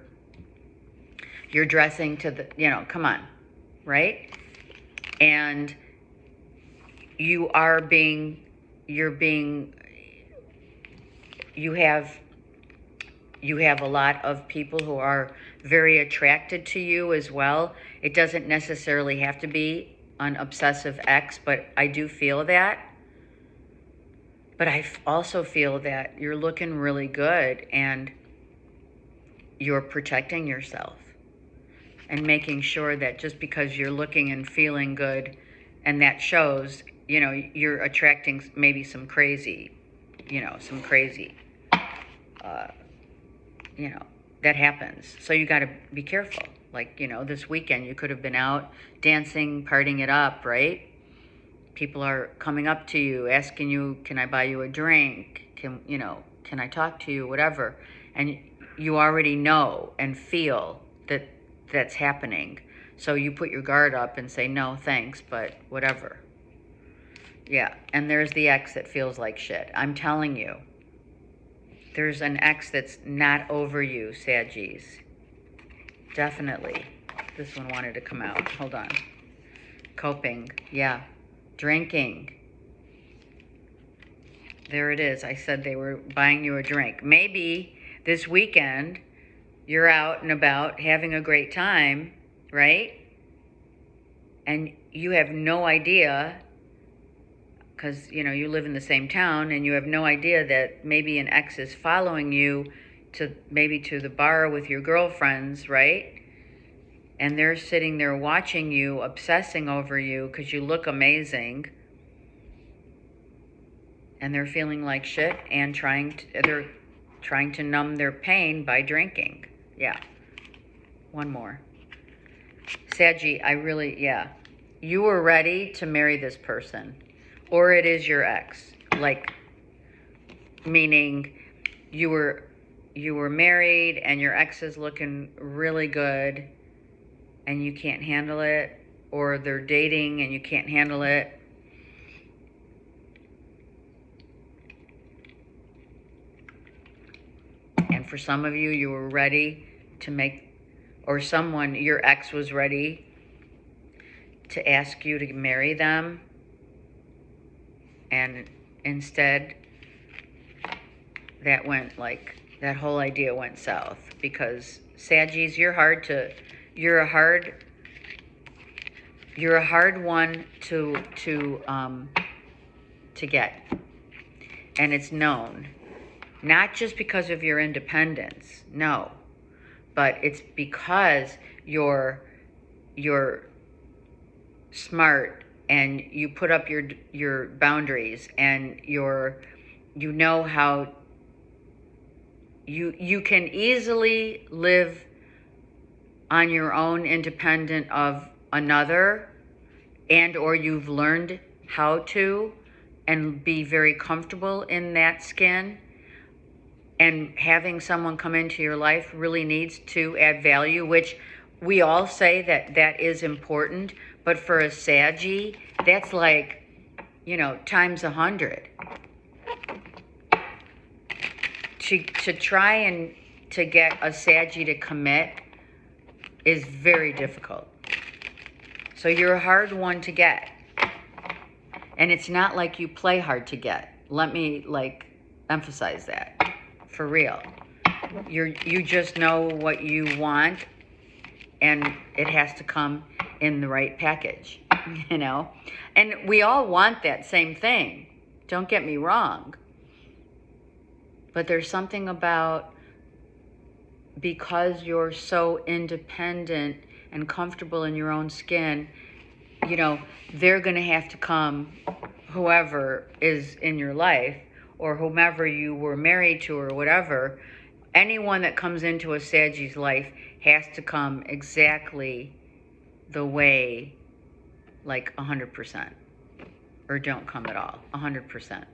dressing to the, you know, come on, right? And you are being, you have a lot of people who are very attracted to you as well. It doesn't necessarily have to be an obsessive ex, but I do feel that. But I also feel that you're looking really good and you're protecting yourself and making sure that just because you're looking and feeling good and that shows, you know, you're attracting maybe some crazy, you know, you know, that happens. So you got to be careful. Like, you know, this weekend you could have been out dancing, partying it up, right? People are coming up to you, asking you, can I buy you a drink? Can I talk to you? Whatever. And you already know and feel that that's happening. So you put your guard up and say, no, thanks, but whatever. Yeah, and there's the ex that feels like shit. I'm telling you. There's an ex that's not over you, Saggies. Definitely. This one wanted to come out. Hold on. Coping. Yeah. Drinking. There it is. I said they were buying you a drink. Maybe this weekend you're out and about having a great time, right? And you have no idea, because, you know, you live in the same town, and you have no idea that maybe an ex is following you to maybe to the bar with your girlfriends, right? And they're sitting there watching you, obsessing over you because you look amazing. And they're feeling like shit and they're trying to numb their pain by drinking. Yeah. One more. Saggy, yeah. You were ready to marry this person. Or it is your ex. Like, meaning you were married and your ex is looking really good and you can't handle it. Or they're dating and you can't handle it. And for some of you, you were ready to make, or someone, your ex was ready to ask you to marry them. And instead, that whole idea went south. Because Saggies, you're a hard one to get. And it's known. Not just because of your independence, no, but it's because you're smart and you put up your boundaries and you know how you can easily live on your own, independent of another, and or you've learned how to and be very comfortable in that skin, and having someone come into your life really needs to add value, which we all say that that is important, but for a Saggy, that's like, times 100. To try and to get a Saggy to commit is very difficult. So you're a hard one to get. And it's not like you play hard to get. Let me emphasize that. For real. You just know what you want, and it has to come in the right package, And we all want that same thing. Don't get me wrong. But there's something about, because you're so independent and comfortable in your own skin, they're going to have to come, whoever is in your life, or whomever you were married to or whatever, anyone that comes into a Saggy's life has to come exactly the way, 100%. Or don't come at all, 100%.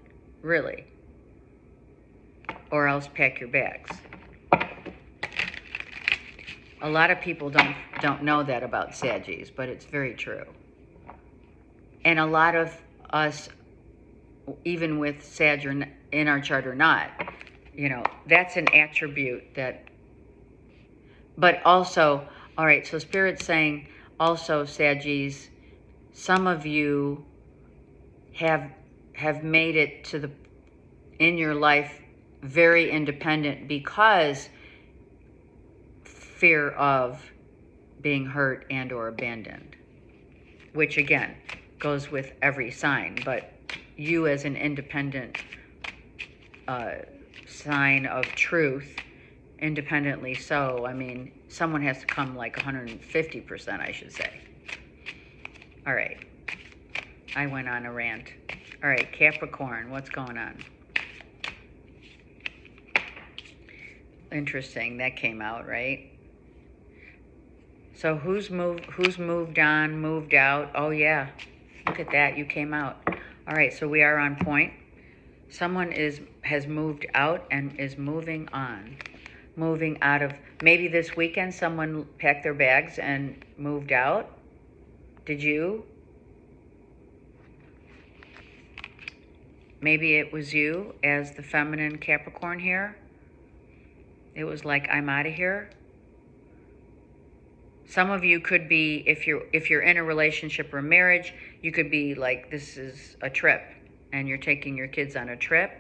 Really. Or else pack your bags. A lot of people don't know that about Saggies, but it's very true. And a lot of us, even with Sag or in our chart or not, that's an attribute that. But also, all right, so Spirit's saying also, Saggies, some of you have made it in your life very independent because fear of being hurt and or abandoned, which again goes with every sign, but you as an independent sign of truth, independently so, someone has to come 150%, I should say. All right, I went on a rant. All right, Capricorn, what's going on? Interesting, that came out, right? So who's moved on, moved out? Oh yeah, look at that, you came out. All right, so we are on point. Someone has moved out and is moving on. Moving out of, maybe this weekend someone packed their bags and moved out. Did you? Maybe it was you as the feminine Capricorn here. It was like, I'm out of here. Some of you could be, if you're in a relationship or marriage, you could be like, this is a trip and you're taking your kids on a trip.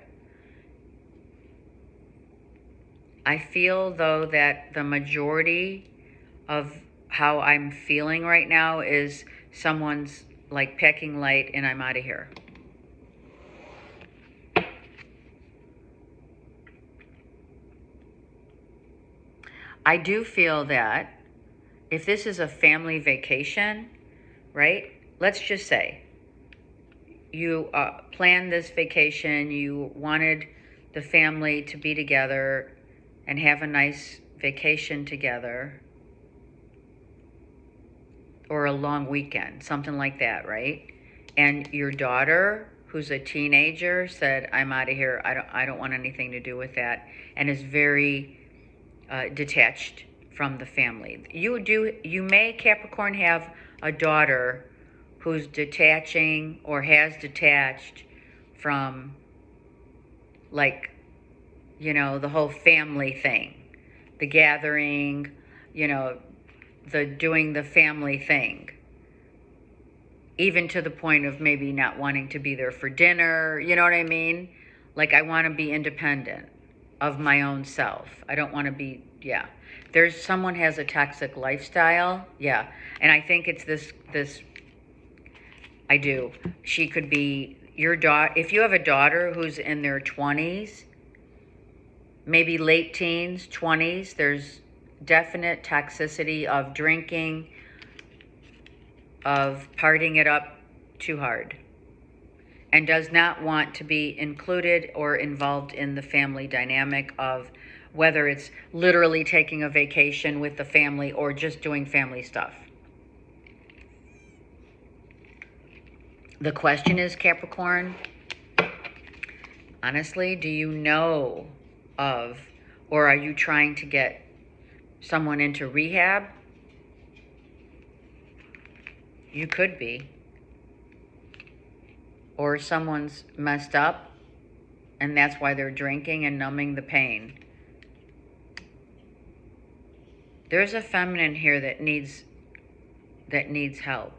I feel though that the majority of how I'm feeling right now is someone's packing light and I'm out of here. I do feel that if this is a family vacation, right? Let's just say you planned this vacation, you wanted the family to be together and have a nice vacation together, or a long weekend, something like that, right? And your daughter, who's a teenager, said, I'm out of here, I don't want anything to do with that, and is very detached from the family. You may, Capricorn, have a daughter who's detaching or has detached from the whole family thing, the gathering, the doing the family thing, even to the point of maybe not wanting to be there for dinner, you know what I mean? I want to be independent of my own self. I don't want to be, yeah. Someone has a toxic lifestyle, yeah. And I think it's this, I do. She could be your daughter. If you have a daughter who's in their 20s, maybe late teens, 20s, there's definite toxicity of drinking, of partying it up too hard, and does not want to be included or involved in the family dynamic of whether it's literally taking a vacation with the family or just doing family stuff. The question is, Capricorn, honestly, do you know of, or are you trying to get someone into rehab? You could be. Or someone's messed up and that's why they're drinking and numbing the pain. There's a feminine here that needs help.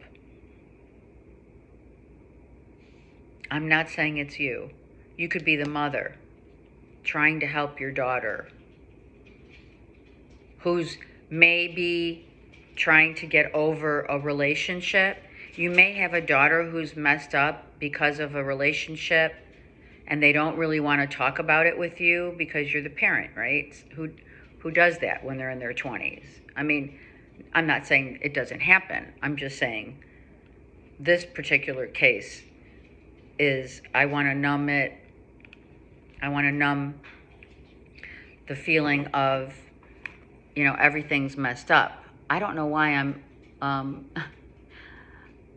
I'm not saying it's you. You could be the mother trying to help your daughter who's maybe trying to get over a relationship. You may have a daughter who's messed up because of a relationship and they don't really want to talk about it with you because you're the parent, right? Who does that when they're in their 20s? I mean, I'm not saying it doesn't happen. I'm just saying this particular case is I want to numb it. I want to numb the feeling of, you know, everything's messed up. I don't know why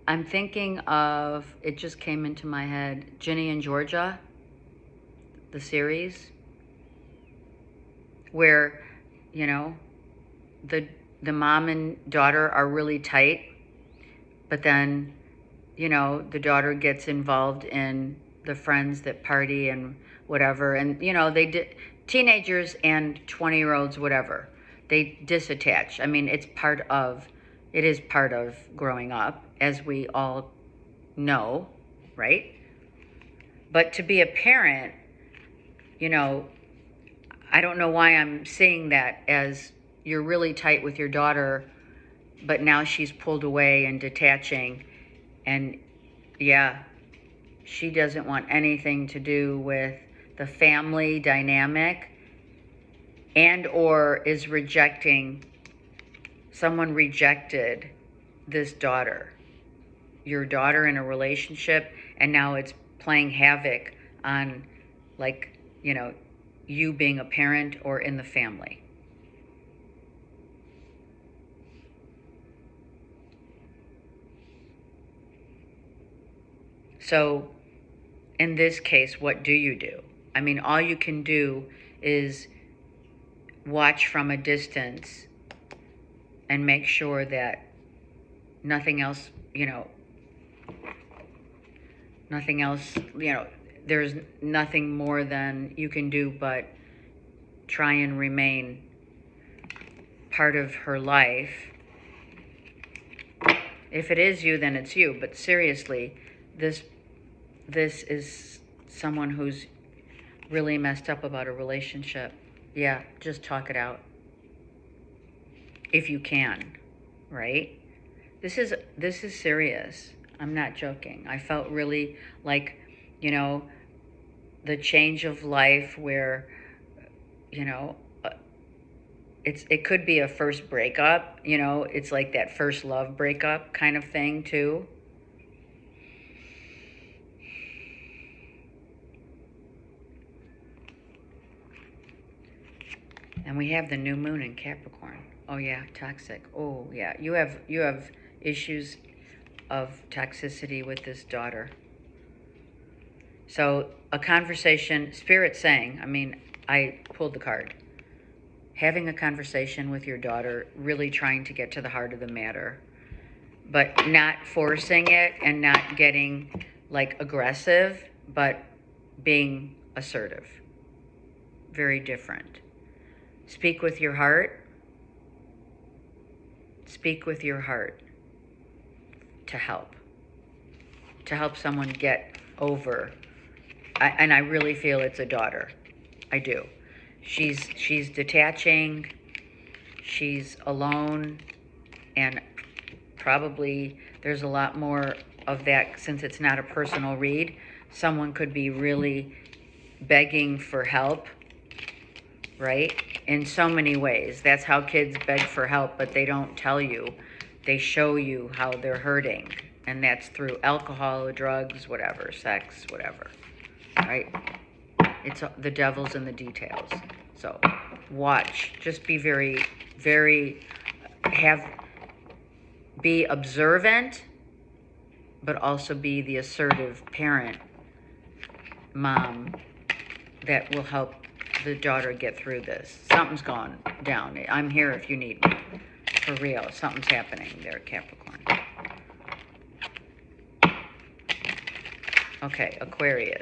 I'm thinking of, it just came into my head, Ginny and Georgia, the series, where, you know, the mom and daughter are really tight, but then, you know, the daughter gets involved in the friends that party and whatever, and, you know, teenagers and 20-year-olds, whatever, they disattach. I mean, it is part of growing up, as we all know, right? But to be a parent, you know, I don't know why I'm seeing that as you're really tight with your daughter, but now she's pulled away and detaching. And yeah, she doesn't want anything to do with the family dynamic, and or is rejecting, someone rejected this daughter, your daughter in a relationship, and now it's playing havoc on, like, you know, you being a parent or in the family. So in this case, what do you do? I mean, all you can do is watch from a distance and make sure that nothing else, you know, there's nothing more than you can do but try and remain part of her life. If it is you, then it's you. But seriously, this is someone who's really messed up about a relationship. Yeah, just talk it out. If you can, right? This is serious. I'm not joking. I felt really like, you know, the change of life where, you know, it could be a first breakup, you know, it's like that first love breakup kind of thing too. And we have the new moon in Capricorn. Oh yeah, toxic. Oh yeah, you have issues of toxicity with this daughter. So a conversation, Spirit saying, I mean, I pulled the card. Having a conversation with your daughter, really trying to get to the heart of the matter, but not forcing it and not getting like aggressive, but being assertive. Very different. Speak with your heart. Speak with your heart to help someone get over. And I really feel it's a daughter. I do. She's detaching. She's alone, and probably there's a lot more of that since it's not a personal read. Someone could be really begging for help, right? In so many ways. That's how kids beg for help, but they don't tell you. They show you how they're hurting. And that's through alcohol, drugs, whatever, sex, whatever, right? It's the devil's in the details. So watch. Just be very, very, be observant, but also be the assertive parent, mom, that will help the daughter get through this. Something's gone down. I'm here if you need me. For real. Something's happening there, Capricorn. Okay, Aquarius.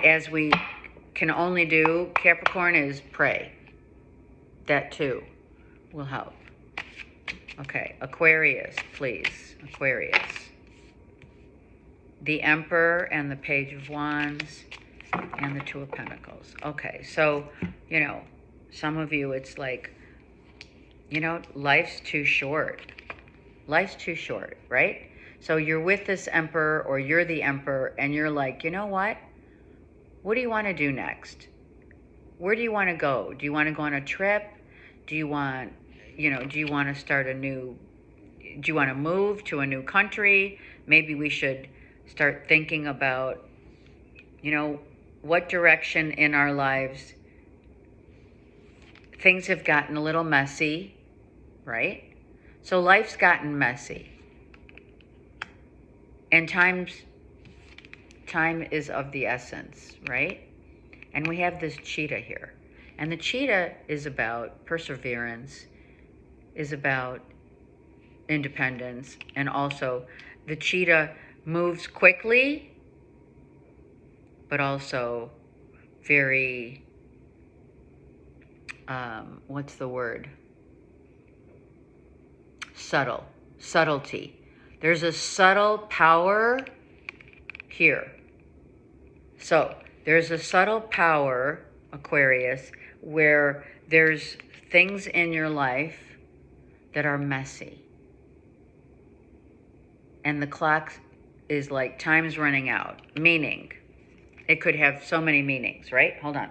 As we can only do, Capricorn, is pray. That too will help. Okay, Aquarius, please. Aquarius. The Emperor and the Page of Wands and the Two of Pentacles. Okay, so, some of you, it's like, life's too short. Life's too short, right? So you're with this Emperor, or you're the Emperor, and you're like, you know what? What do you want to do next? Where do you want to go? Do you want to go on a trip? Do you want, do you want to start do you want to move to a new country? Maybe we should start thinking about, what direction in our lives. Things have gotten a little messy, right? So life's gotten messy. And time is of the essence, right? And we have this cheetah here. And the cheetah is about perseverance, is about independence, and also the cheetah moves quickly, but also very, what's the word? Subtlety. There's a subtle power here. So there's a subtle power, Aquarius, where there's things in your life that are messy. And the clock is like, time's running out. Meaning, it could have so many meanings, right? Hold on.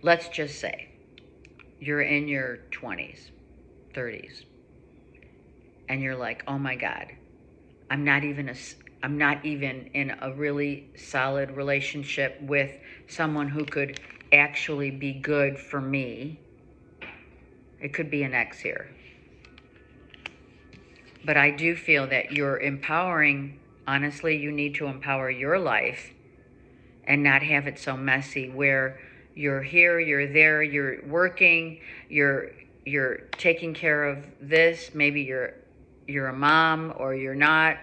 Let's just say you're in your 20s, 30s, and you're like, oh my God, I'm not even in a really solid relationship with someone who could actually be good for me. It could be an ex here. But I do feel that you're empowering, honestly, you need to empower your life and not have it so messy where you're here, you're there, you're working, you're taking care of this, maybe you're a mom or you're not.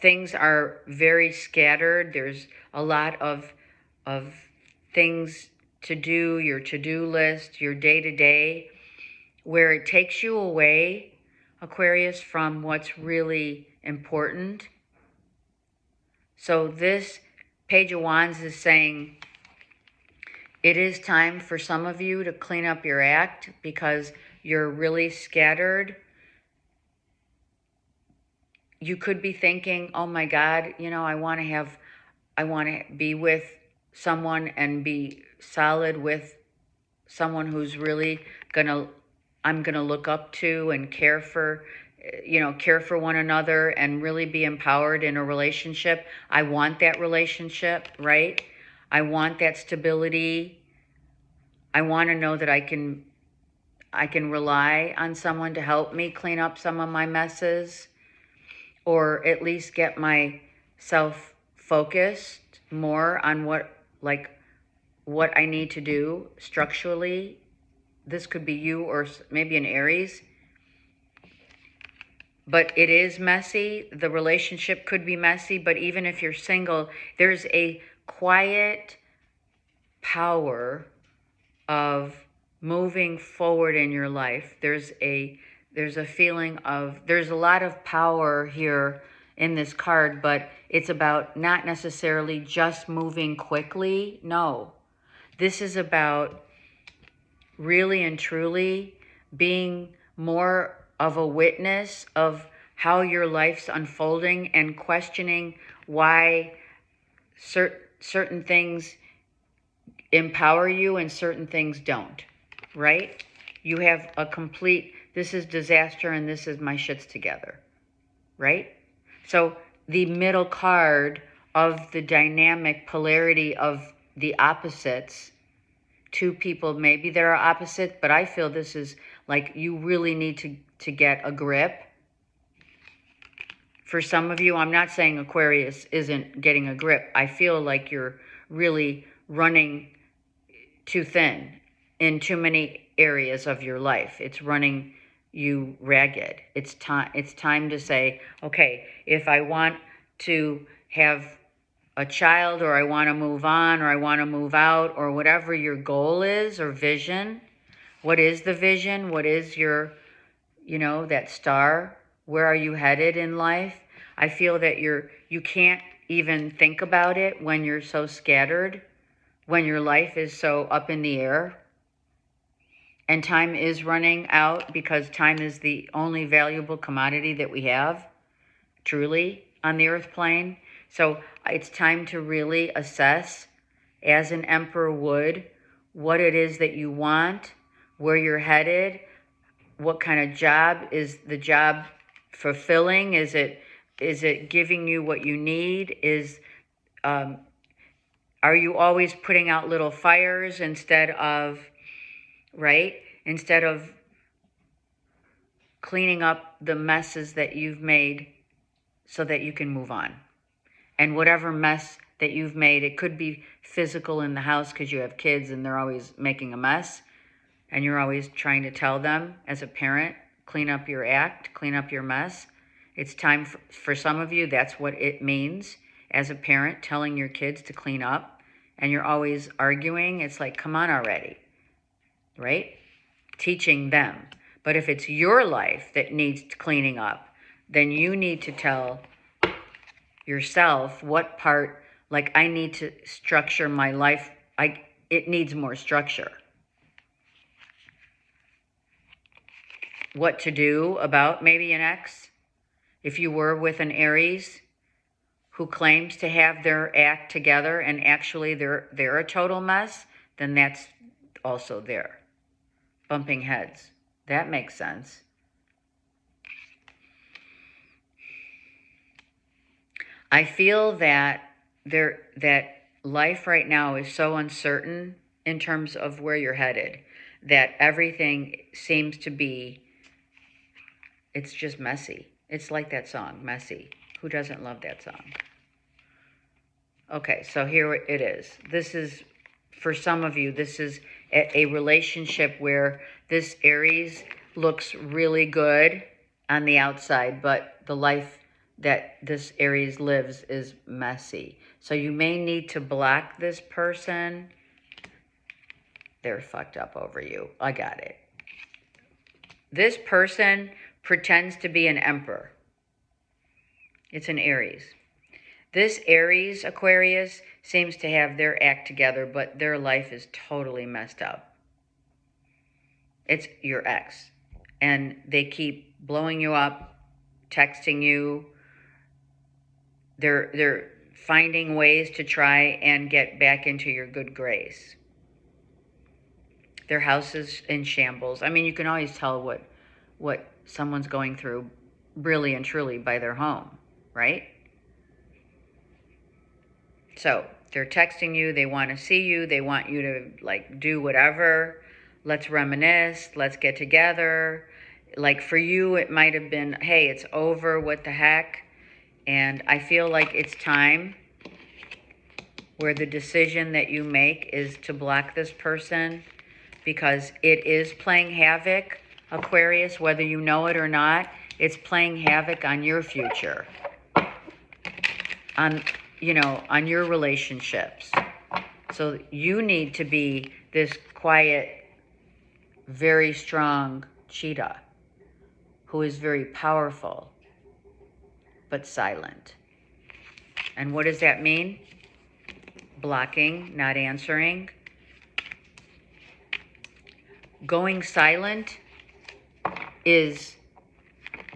Things are very scattered. There's a lot of things to do, your to-do list, your day-to-day, where it takes you away, Aquarius, from what's really important. So this Page of Wands is saying it is time for some of you to clean up your act because you're really scattered. You could be thinking, oh my God, I want to be with someone and be solid with someone who's really I'm going to look up to and care for one another and really be empowered in a relationship. I want that relationship, right? I want that stability. I want to know that I can rely on someone to help me clean up some of my messes, or at least get myself focused more on what I need to do structurally. This could be you or maybe an Aries. But it is messy. The relationship could be messy, but even if you're single, there's a quiet power of moving forward in your life. There's a feeling of, there's a lot of power here in this card, but it's about not necessarily just moving quickly. No, this is about really and truly being more of a witness of how your life's unfolding and questioning why certain things empower you and certain things don't, right? You have a complete This is disaster and this is my shit's together, right? So the middle card of the dynamic polarity of the opposites, two people maybe that are opposite, but I feel this is like you really need to get a grip. For some of you, I'm not saying Aquarius isn't getting a grip. I feel like you're really running too thin in too many areas of your life. It's running you ragged. It's time to say, okay, if I want to have a child, or I want to move on, or I want to move out, or whatever your goal is or vision, what is the vision? What is your, that star? Where are you headed in life? I feel that you can't even think about it when you're so scattered, when your life is so up in the air. And time is running out, because time is the only valuable commodity that we have, truly, on the earth plane. So it's time to really assess, as an emperor would, what it is that you want, where you're headed, what kind of job. Is the job fulfilling? Is it giving you what you need? Are you always putting out little fires instead of cleaning up the messes that you've made so that you can move on? And whatever mess that you've made, it could be physical in the house because you have kids and they're always making a mess, and you're always trying to tell them as a parent, clean up your act, clean up your mess. It's time for some of you, that's what it means as a parent, telling your kids to clean up, and you're always arguing. It's like, come on already, right? Teaching them. But if it's your life that needs cleaning up, then you need to tell yourself what part, like, I need to structure my life. It needs more structure. What to do about maybe an ex, if you were with an Aries who claims to have their act together and actually they're a total mess, then that's also there. Bumping heads. That makes sense. I feel that life right now is so uncertain in terms of where you're headed, that everything seems to be, it's just messy. It's like that song, Messy. Who doesn't love that song? Okay, so here it is. This is, for some of you, this is a relationship where this Aries looks really good on the outside, but the life that this Aries lives is messy. So you may need to block this person. They're fucked up over you. I got it. This person pretends to be an emperor. It's an Aries. This Aries, Aquarius, seems to have their act together, but their life is totally messed up. It's your ex. And they keep blowing you up, texting you. They're finding ways to try and get back into your good grace. Their house is in shambles. I mean, you can always tell what someone's going through really and truly by their home, right? So they're texting you, they want to see you, they want you to like do whatever. Let's reminisce, let's get together. Like for you, it might have been, hey, it's over, what the heck? And I feel like it's time where the decision that you make is to block this person, because it is playing havoc, Aquarius, whether you know it or not. It's playing havoc on your future, on your relationships. So you need to be this quiet, very strong cheetah who is very powerful, but silent. And what does that mean? Blocking, not answering. Going silent is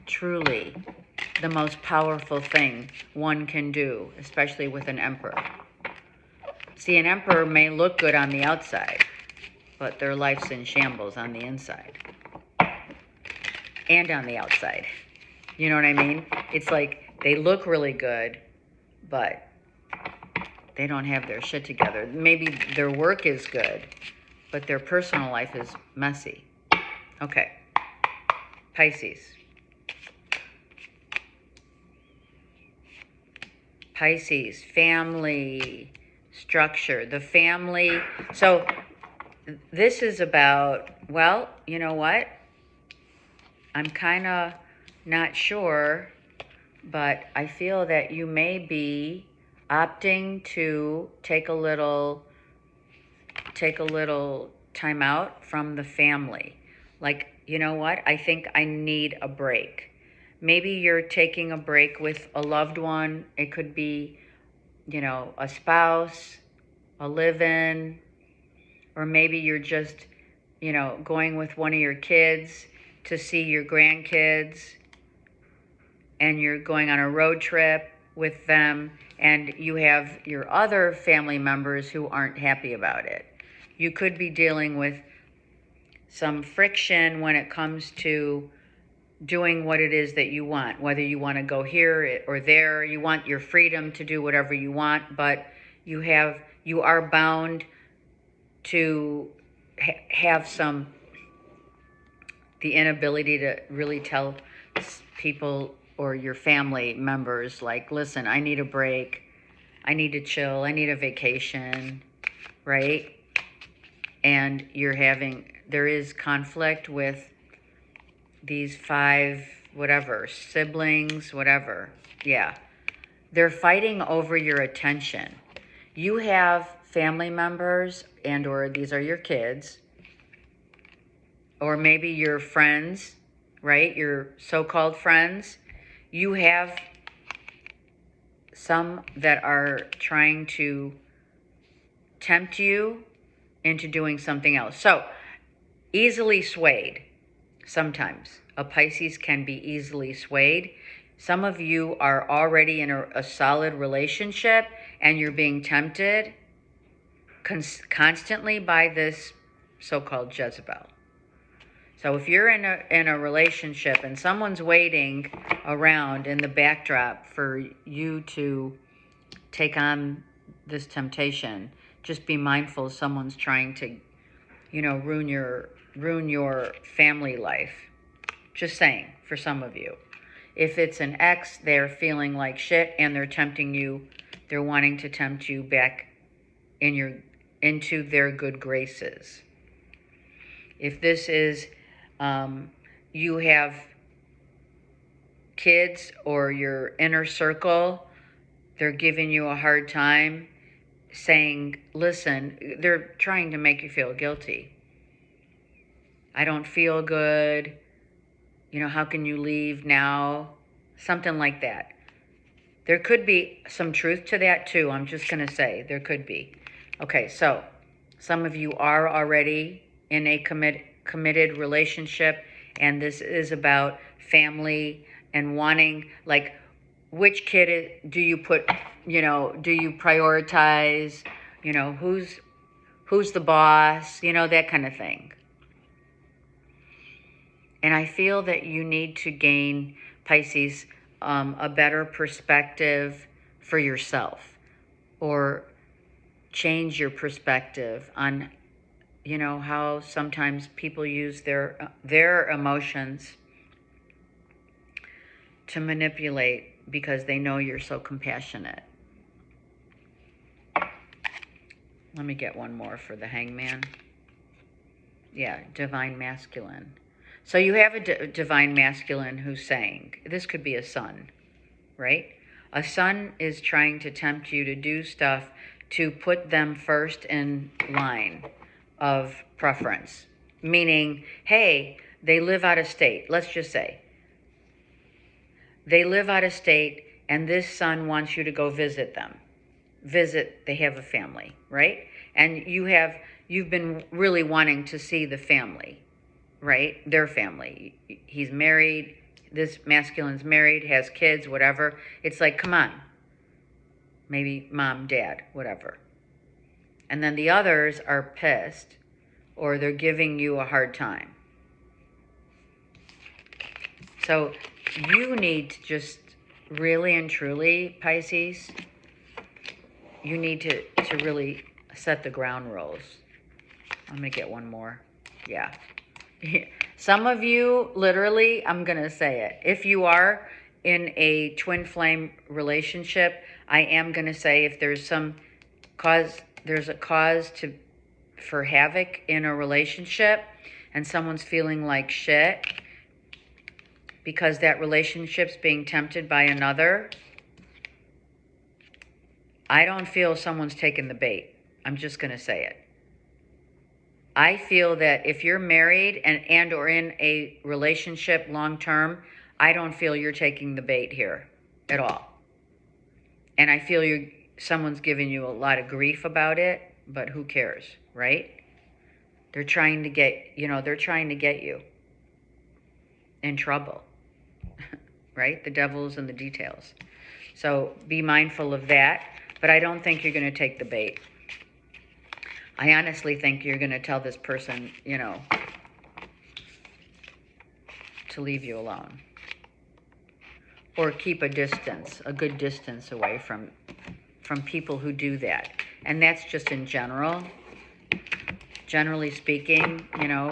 truly the most powerful thing one can do, especially with an emperor. See, an emperor may look good on the outside, but their life's in shambles on the inside. and on the outside. You know what I mean? It's like they look really good, but they don't have their shit together. Maybe their work is good, but their personal life is messy. Okay. Pisces. Pisces, family, structure, the family. So this is about, well, you know what? I'm kind of not sure, but I feel that you may be opting to take a little time out from the family. Like, you know what? I think I need a break. Maybe you're taking a break with a loved one. It could be, you know, a spouse, a live-in, or maybe you're just, you know, going with one of your kids to see your grandkids, and you're going on a road trip with them, and you have your other family members who aren't happy about it. You could be dealing with some friction when it comes to doing what it is that you want, whether you want to go here or there. You want your freedom to do whatever you want, but you are bound to have the inability to really tell people or your family members, like, listen, I need a break, I need to chill, I need a vacation, right? And there is conflict with these 5, whatever, siblings, whatever. Yeah. They're fighting over your attention. You have family members or these are your kids, or maybe your friends, right? Your so-called friends. You have some that are trying to tempt you into doing something else. So, easily swayed. Sometimes a Pisces can be easily swayed. Some of you are already in a solid relationship and you're being tempted constantly by this so-called Jezebel. So if you're in a relationship and someone's waiting around in the backdrop for you to take on this temptation, just be mindful someone's trying to, you know, ruin your family life. Just saying, for some of you. If it's an ex, they're feeling like shit and they're tempting you. They're wanting to tempt you back into their good graces. If this is, you have kids or your inner circle, they're giving you a hard time, saying, listen, they're trying to make you feel guilty. I don't feel good. You know, how can you leave now? Something like that. There could be some truth to that too. I'm just going to say there could be. Okay, so some of you are already in a committed relationship, and this is about family and wanting, like, which kid do you put, you know, do you prioritize, you know, who's the boss, you know, that kind of thing. And I feel that you need to gain, Pisces, a better perspective for yourself, or change your perspective on, you know, how sometimes people use their emotions to manipulate because they know you're so compassionate. Let me get one more for the Hangman. Yeah, divine masculine. So you have a divine masculine who's saying, this could be a son, right? A son is trying to tempt you to do stuff to put them first in line of preference. Meaning, hey, they live out of state. Let's just say they live out of state and this son wants you to go visit them. They have a family, right? And you've been really wanting to see the family, right? Their family. He's married. This masculine's married, has kids, whatever. It's like, come on. Maybe mom, dad, whatever. And then the others are pissed, or they're giving you a hard time. So you need to just really and truly, Pisces, you need to really set the ground rules. I'm going to get one more. Yeah. Some of you, literally, I'm going to say it. If you are in a twin flame relationship, I am going to say if there's there's a cause for havoc in a relationship and someone's feeling like shit because that relationship's being tempted by another, I don't feel someone's taking the bait. I'm just going to say it. I feel that if you're married and or in a relationship long term, I don't feel you're taking the bait here at all. And I feel someone's giving you a lot of grief about it, but who cares, right? They're trying to get, they're trying to get you in trouble, right? The devil's in the details. So be mindful of that, but I don't think you're going to take the bait. I honestly think you're going to tell this person, to leave you alone. Or keep a distance, a good distance away from people who do that. And that's just in general. Generally speaking,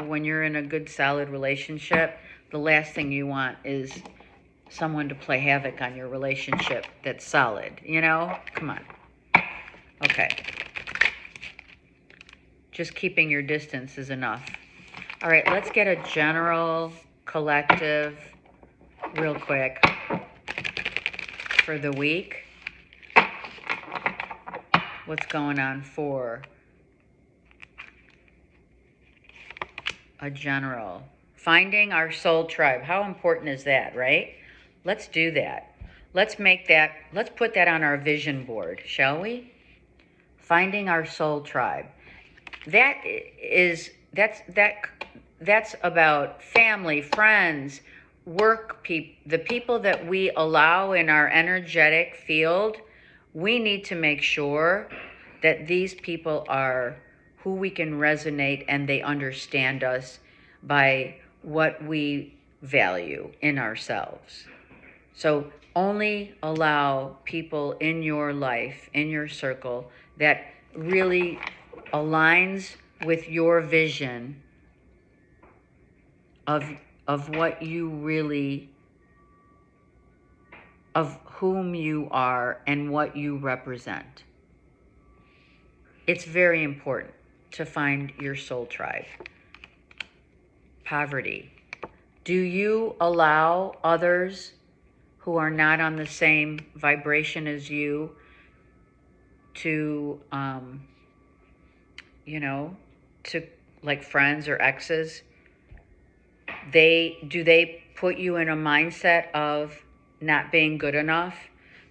when you're in a good, solid relationship, the last thing you want is someone to play havoc on your relationship that's solid, Come on. Okay. Just keeping your distance is enough. All right, let's get a general, collective, real quick, for the week. What's going on for a general? Finding our soul tribe. How important is that, right? Let's do that. Let's put that on our vision board, shall we? Finding our soul tribe. That's about family, friends, work people, the people that we allow in our energetic field. We need to make sure that these people are who we can resonate and they understand us by what we value in ourselves. So only allow people in your life, in your circle, that really aligns with your vision of what you really, of whom you are and what you represent. It's very important to find your soul tribe. Poverty. Do you allow others who are not on the same vibration as you to, to, like, friends or exes, do they put you in a mindset of not being good enough?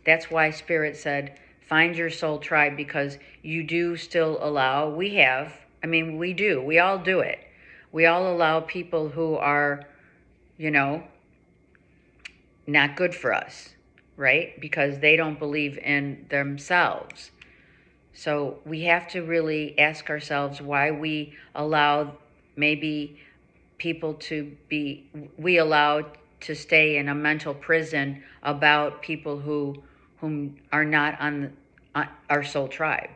That's why Spirit said, find your soul tribe, because you do still allow, we all do it. We all allow people who are, not good for us, right? Because they don't believe in themselves. So we have to really ask ourselves why we allow maybe people we allow to stay in a mental prison about people whom are not on our soul tribe.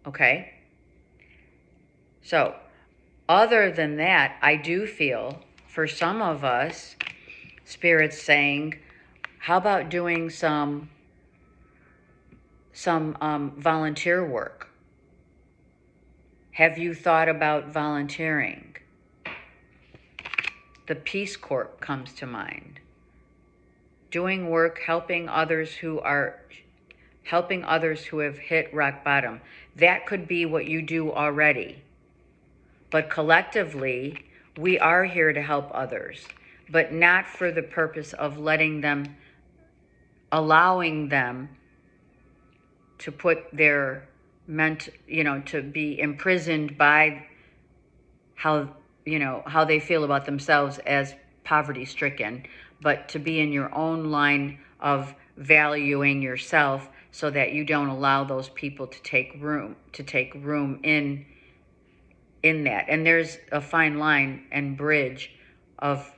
Okay? So, other than that, I do feel for some of us, Spirit's saying, how about doing some volunteer work? Have you thought about volunteering? The Peace Corps comes to mind. Doing work, helping others who have hit rock bottom. That could be what you do already. But collectively, we are here to help others, but not for the purpose of allowing them to put their to be imprisoned by how they feel about themselves as poverty stricken, but to be in your own line of valuing yourself so that you don't allow those people to take room in that. And there's a fine line and bridge of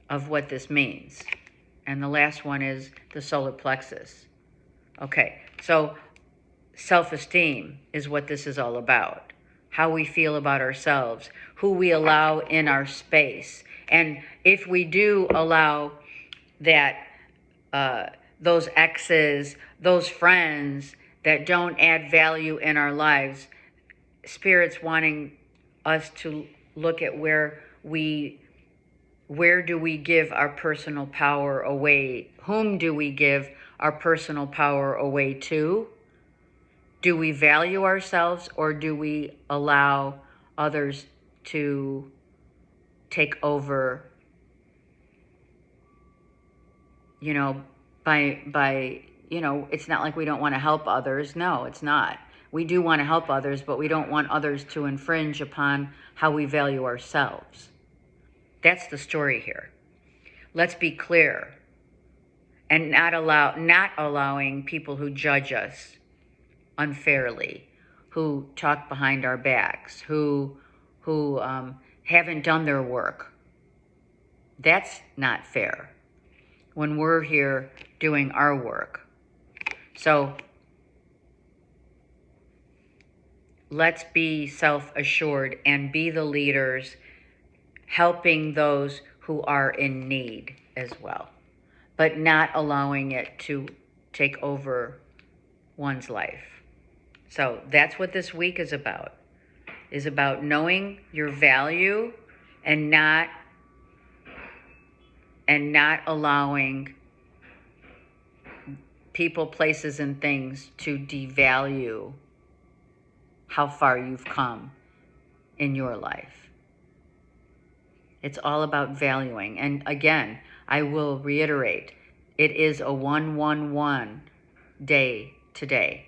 of what this means. And the last one is the solar plexus. Okay, so self-esteem is what this is all about. How we feel about ourselves, who we allow in our space. And if we do allow that, those exes, those friends that don't add value in our lives, Spirit's wanting us to look at where do we give our personal power away? Whom do we give our personal power away to? Do we value ourselves, or do we allow others to take over, you know, by you know, it's not like we don't want to help others. No, it's not. We do want to help others, but we don't want others to infringe upon how we value ourselves. That's the story here. Let's be clear, and not allowing people who judge us unfairly, who talk behind our backs, who haven't done their work. That's not fair when we're here doing our work. So let's be self-assured and be the leaders, helping those who are in need as well, but not allowing it to take over one's life. So that's what this week is about knowing your value and not allowing people, places, and things to devalue how far you've come in your life. It's all about valuing. And again, I will reiterate, it is a 111 day today.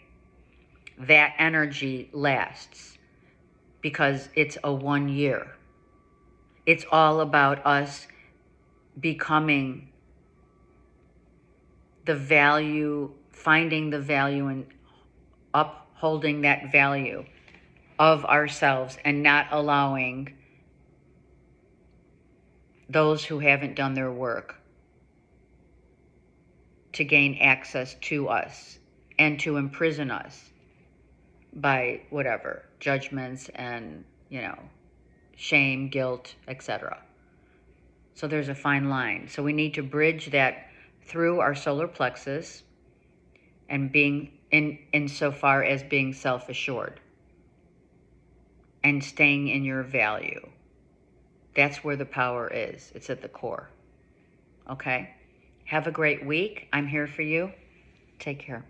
That energy lasts because it's a 1 year. It's all about us becoming the value, finding the value and upholding that value of ourselves, and not allowing those who haven't done their work to gain access to us and to imprison us by whatever judgments and, you know, shame, guilt, etc. So there's a fine line. So we need to bridge that through our solar plexus and being insofar as being self-assured and staying in your value. That's where the power is. It's at the core. Okay? Have a great week. I'm here for you. Take care.